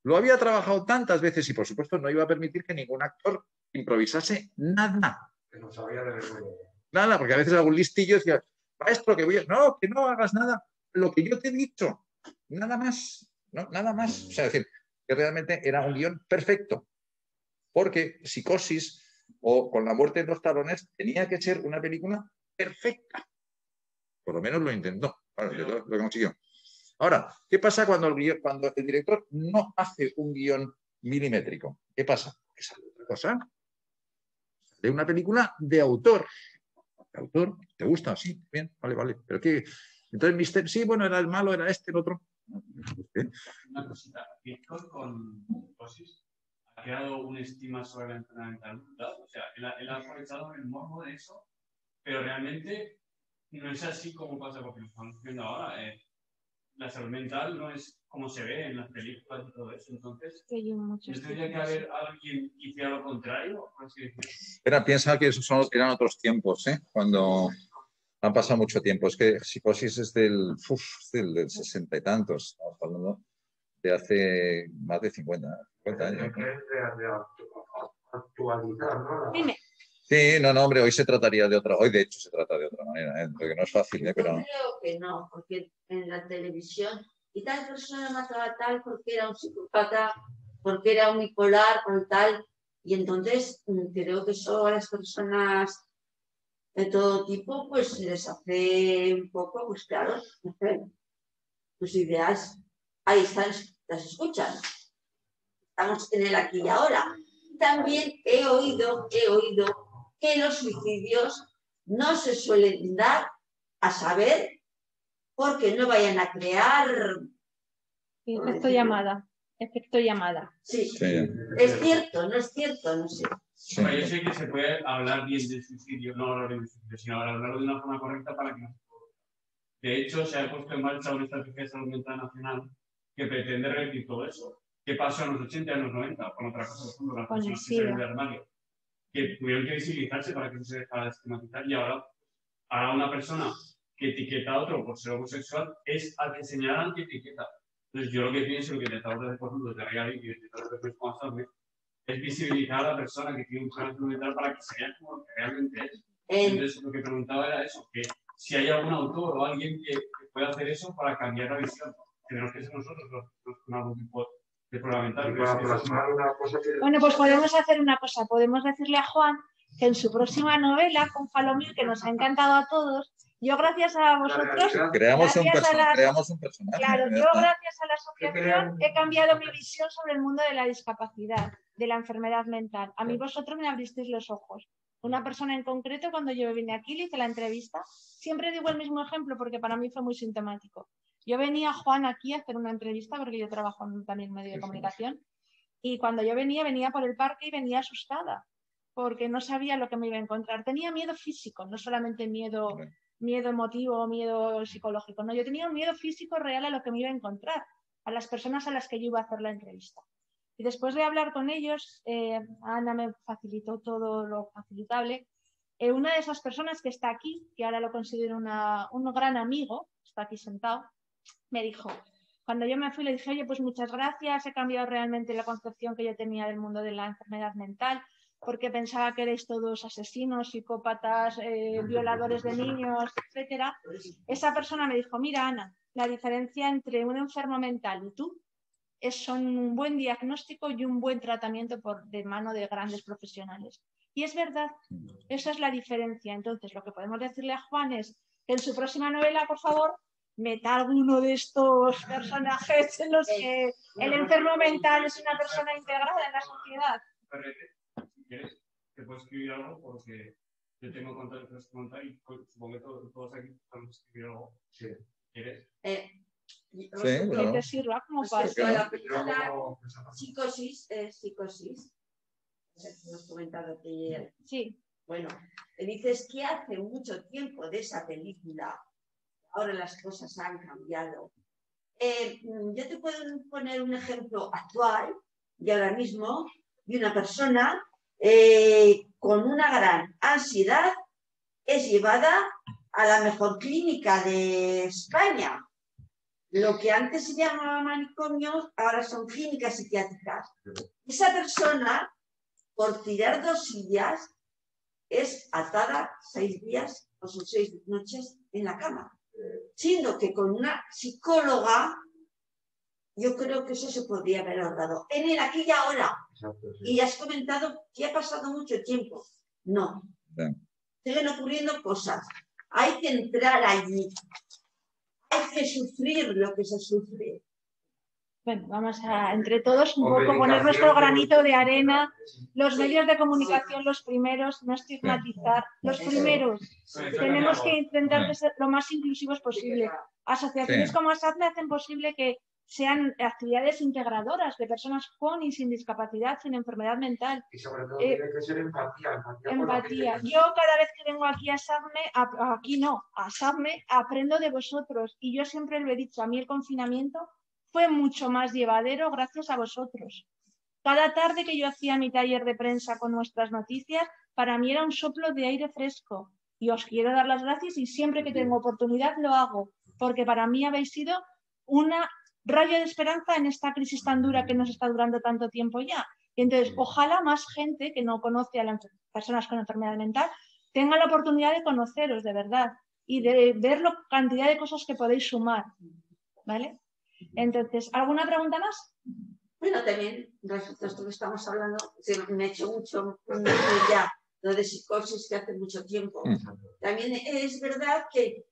lo había trabajado tantas veces y por supuesto no iba a permitir que ningún actor improvisase nada. Que no sabía de memoria. Nada, porque a veces algún listillo decía, maestro, que no hagas nada, lo que yo te he dicho, nada más, no, nada más. O sea, es decir, que realmente era un guión perfecto, porque Psicosis o Con la muerte de los talones tenía que ser una película perfecta. Por lo menos lo intentó. Bueno, lo consiguió. Ahora, ¿qué pasa cuando el director no hace un guión milimétrico? ¿Qué pasa? Que sale otra cosa. De una película de autor. ¿De autor? ¿Te gusta? Sí, bien, vale. ¿Pero qué? Entonces, sí, bueno, era el malo, era este, el otro. Una cosita. Hitchcock con Psicosis ha creado una estima sobre la enfermedad mental. O sea, él ha aprovechado el morbo de eso, pero realmente no es así como pasa con lo que estamos viendo ahora. La salud mental no es como se ve en las películas y todo eso. Entonces, ¿tendría que haber alguien que hiciera lo contrario? Piensa que esos eran otros tiempos, cuando han pasado mucho tiempo. Es que Psicosis es del 60 y tantos. Estamos hablando de hace más de 50 años. Actualizar, ¿no? Dime. Sí, no, hombre, hoy se trataría de otra, hoy de hecho se trata de otra manera, porque no es fácil, pero... Yo creo que no, porque en la televisión, y tal persona mataba a tal porque era un psicópata, porque era un bipolar, por tal, y entonces creo que eso a las personas de todo tipo, pues les hace un poco, pues claro, tus ideas, ahí están, las escuchan. Estamos en el aquí y ahora. También he oído que los suicidios no se suelen dar a saber porque no vayan a crear... Efecto llamada. Sí. ¿Es cierto? ¿No es cierto? No sé. Sí. Yo sé que se puede hablar bien del suicidio, no hablar del suicidio, sino hablarlo de una forma correcta para que no se pueda. De hecho, se ha puesto en marcha una estrategia de salud mental nacional que pretende revertir todo eso. ¿Qué pasó en los 80 y en los 90? Con otra cosa, por ejemplo, las personas que salen del armario, que tuvieron que visibilizarse para que no se dejara de estigmatizar, y ahora una persona que etiqueta a otro por ser homosexual es al que señalan que etiqueta. Entonces, yo lo que pienso, lo que intentamos hacer, por ejemplo, desde Reality y desde responsable, es visibilizar a la persona que tiene un cáncer mental para que se vea como lo que realmente es. Entonces, lo que preguntaba era eso, que si hay algún autor o alguien que pueda hacer eso para cambiar la visión. Tenemos que ser nosotros los con algún tipo de programa mental. Bueno, pues podemos hacer una cosa. Podemos decirle a Juan que en su próxima novela, con Falomir, que nos ha encantado a todos, yo gracias a vosotros... Creamos un personaje. Claro, yo gracias a la asociación he cambiado mi visión sobre el mundo de la discapacidad, de la enfermedad mental. A mí vosotros me abristeis los ojos. Una persona en concreto, cuando yo vine aquí, le hice la entrevista, siempre digo el mismo ejemplo porque para mí fue muy sintomático. Yo venía, Juan, aquí a hacer una entrevista porque yo trabajo también en medio de comunicación y cuando yo venía por el parque y venía asustada porque no sabía lo que me iba a encontrar. Tenía miedo físico, no solamente miedo emotivo o miedo psicológico. No, yo tenía un miedo físico real a lo que me iba a encontrar, a las personas a las que yo iba a hacer la entrevista. Y después de hablar con ellos, Ana me facilitó todo lo facilitable. Una de esas personas que está aquí, que ahora lo considero un gran amigo, está aquí sentado, me dijo, cuando yo me fui le dije, oye, pues muchas gracias, he cambiado realmente la concepción que yo tenía del mundo de la enfermedad mental, porque pensaba que erais todos asesinos, psicópatas, violadores de niños, etcétera. Esa persona me dijo, mira, Ana, la diferencia entre un enfermo mental y tú son un buen diagnóstico y un buen tratamiento de mano de grandes profesionales. Y es verdad, esa es la diferencia. Entonces, lo que podemos decirle a Juan es que en su próxima novela, por favor, meta alguno de estos personajes en los que el enfermo mental es una persona integrada en la sociedad. Si quieres, te puedo escribir algo porque yo tengo contactos y supongo que todos aquí podemos escribir algo. Sí. ¿Quieres? Que te sirva como para la película Psicosis. Hemos comentado que sí. Bueno, te dices que hace mucho tiempo de esa película, ahora las cosas han cambiado. Yo te puedo poner un ejemplo actual y ahora mismo de una persona con una gran ansiedad es llevada a la mejor clínica de España. Lo que antes se llamaba manicomio, ahora son clínicas psiquiátricas. Esa persona, por tirar 2 sillas, es atada 6 días o sus 6 noches en la cama. Siendo que con una psicóloga, yo creo que eso se podría haber ahorrado. En el aquí y ahora. Exacto, sí. Y has comentado que ha pasado mucho tiempo. No. Bien. Siguen ocurriendo cosas. Hay que entrar allí. Hay que sufrir lo que se sufre. Bueno, vamos a, entre todos, un poco poner nuestro granito de arena. Los medios de comunicación, los primeros, no estigmatizar. Los primeros. Tenemos que intentar ser lo más inclusivos posible. Asociaciones como ASADME hacen posible que sean actividades integradoras de personas con y sin discapacidad, sin enfermedad mental. Y sobre todo tiene que ser empatía. Empatía. Yo cada vez que vengo aquí a ASADME, a ASADME, aprendo de vosotros. Y yo siempre lo he dicho, a mí el confinamiento fue mucho más llevadero gracias a vosotros. Cada tarde que yo hacía mi taller de prensa con nuestras noticias, para mí era un soplo de aire fresco. Y os quiero dar las gracias y siempre que tengo oportunidad lo hago, porque para mí habéis sido una rayo de esperanza en esta crisis tan dura que nos está durando tanto tiempo ya. Y entonces, ojalá más gente que no conoce a las personas con enfermedad mental tenga la oportunidad de conoceros de verdad y de ver la cantidad de cosas que podéis sumar. ¿Vale? Entonces, ¿alguna pregunta más? Bueno, también, respecto a esto que estamos hablando, me ha hecho mucho ya lo de psicosis que hace mucho tiempo. También es verdad que,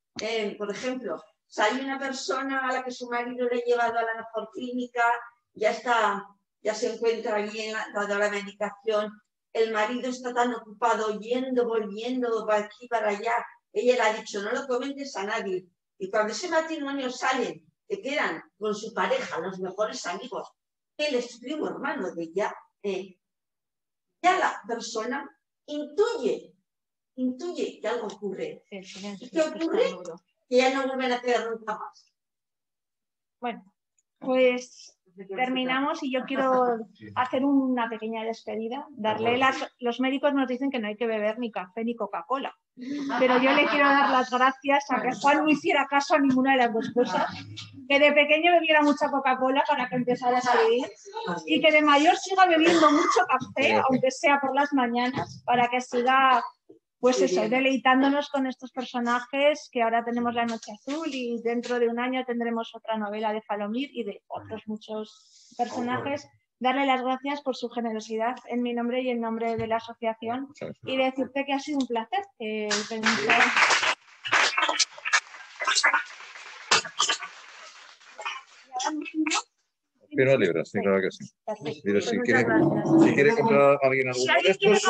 por ejemplo, si hay una persona a la que su marido le ha llevado a la mejor clínica, ya se encuentra allí dando la medicación, el marido está tan ocupado yendo, volviendo, para aquí, para allá, ella le ha dicho, no lo comentes a nadie. Y cuando ese matrimonio sale, que quedan con su pareja, los mejores amigos, él es primo hermano de ella, ya la persona intuye que algo ocurre. ¿Y qué ocurre? Que ya no vuelven a hacer nunca más. Bueno, pues terminamos y yo quiero hacer una pequeña despedida. Los médicos nos dicen que no hay que beber ni café ni Coca-Cola, pero yo le quiero dar las gracias a que Juan no hiciera caso a ninguna de las dos cosas que de pequeño bebiera mucha Coca-Cola para que empezara a escribir y que de mayor siga bebiendo mucho café, aunque sea por las mañanas, para que siga, pues eso, deleitándonos con estos personajes, que ahora tenemos La Noche Azul y dentro de un año tendremos otra novela de Falomir y de otros muchos personajes. Darle las gracias por su generosidad en mi nombre y en nombre de la asociación y decirte que ha sido un placer. Firma libre, sí, claro que sí. Mire, si quiere comprar alguien alguno de estos,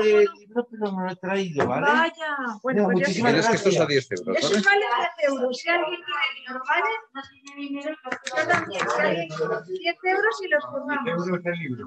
libro, pero me lo he traído, ¿vale? Vaya, bueno, pues mira, es que estos a 10 euros, eso ¿vale? vale 10 euros. Si alguien quiere que los vale, no tiene dinero, yo también. Si alguien quiere 10 euros y los formamos. 10 euros el libro.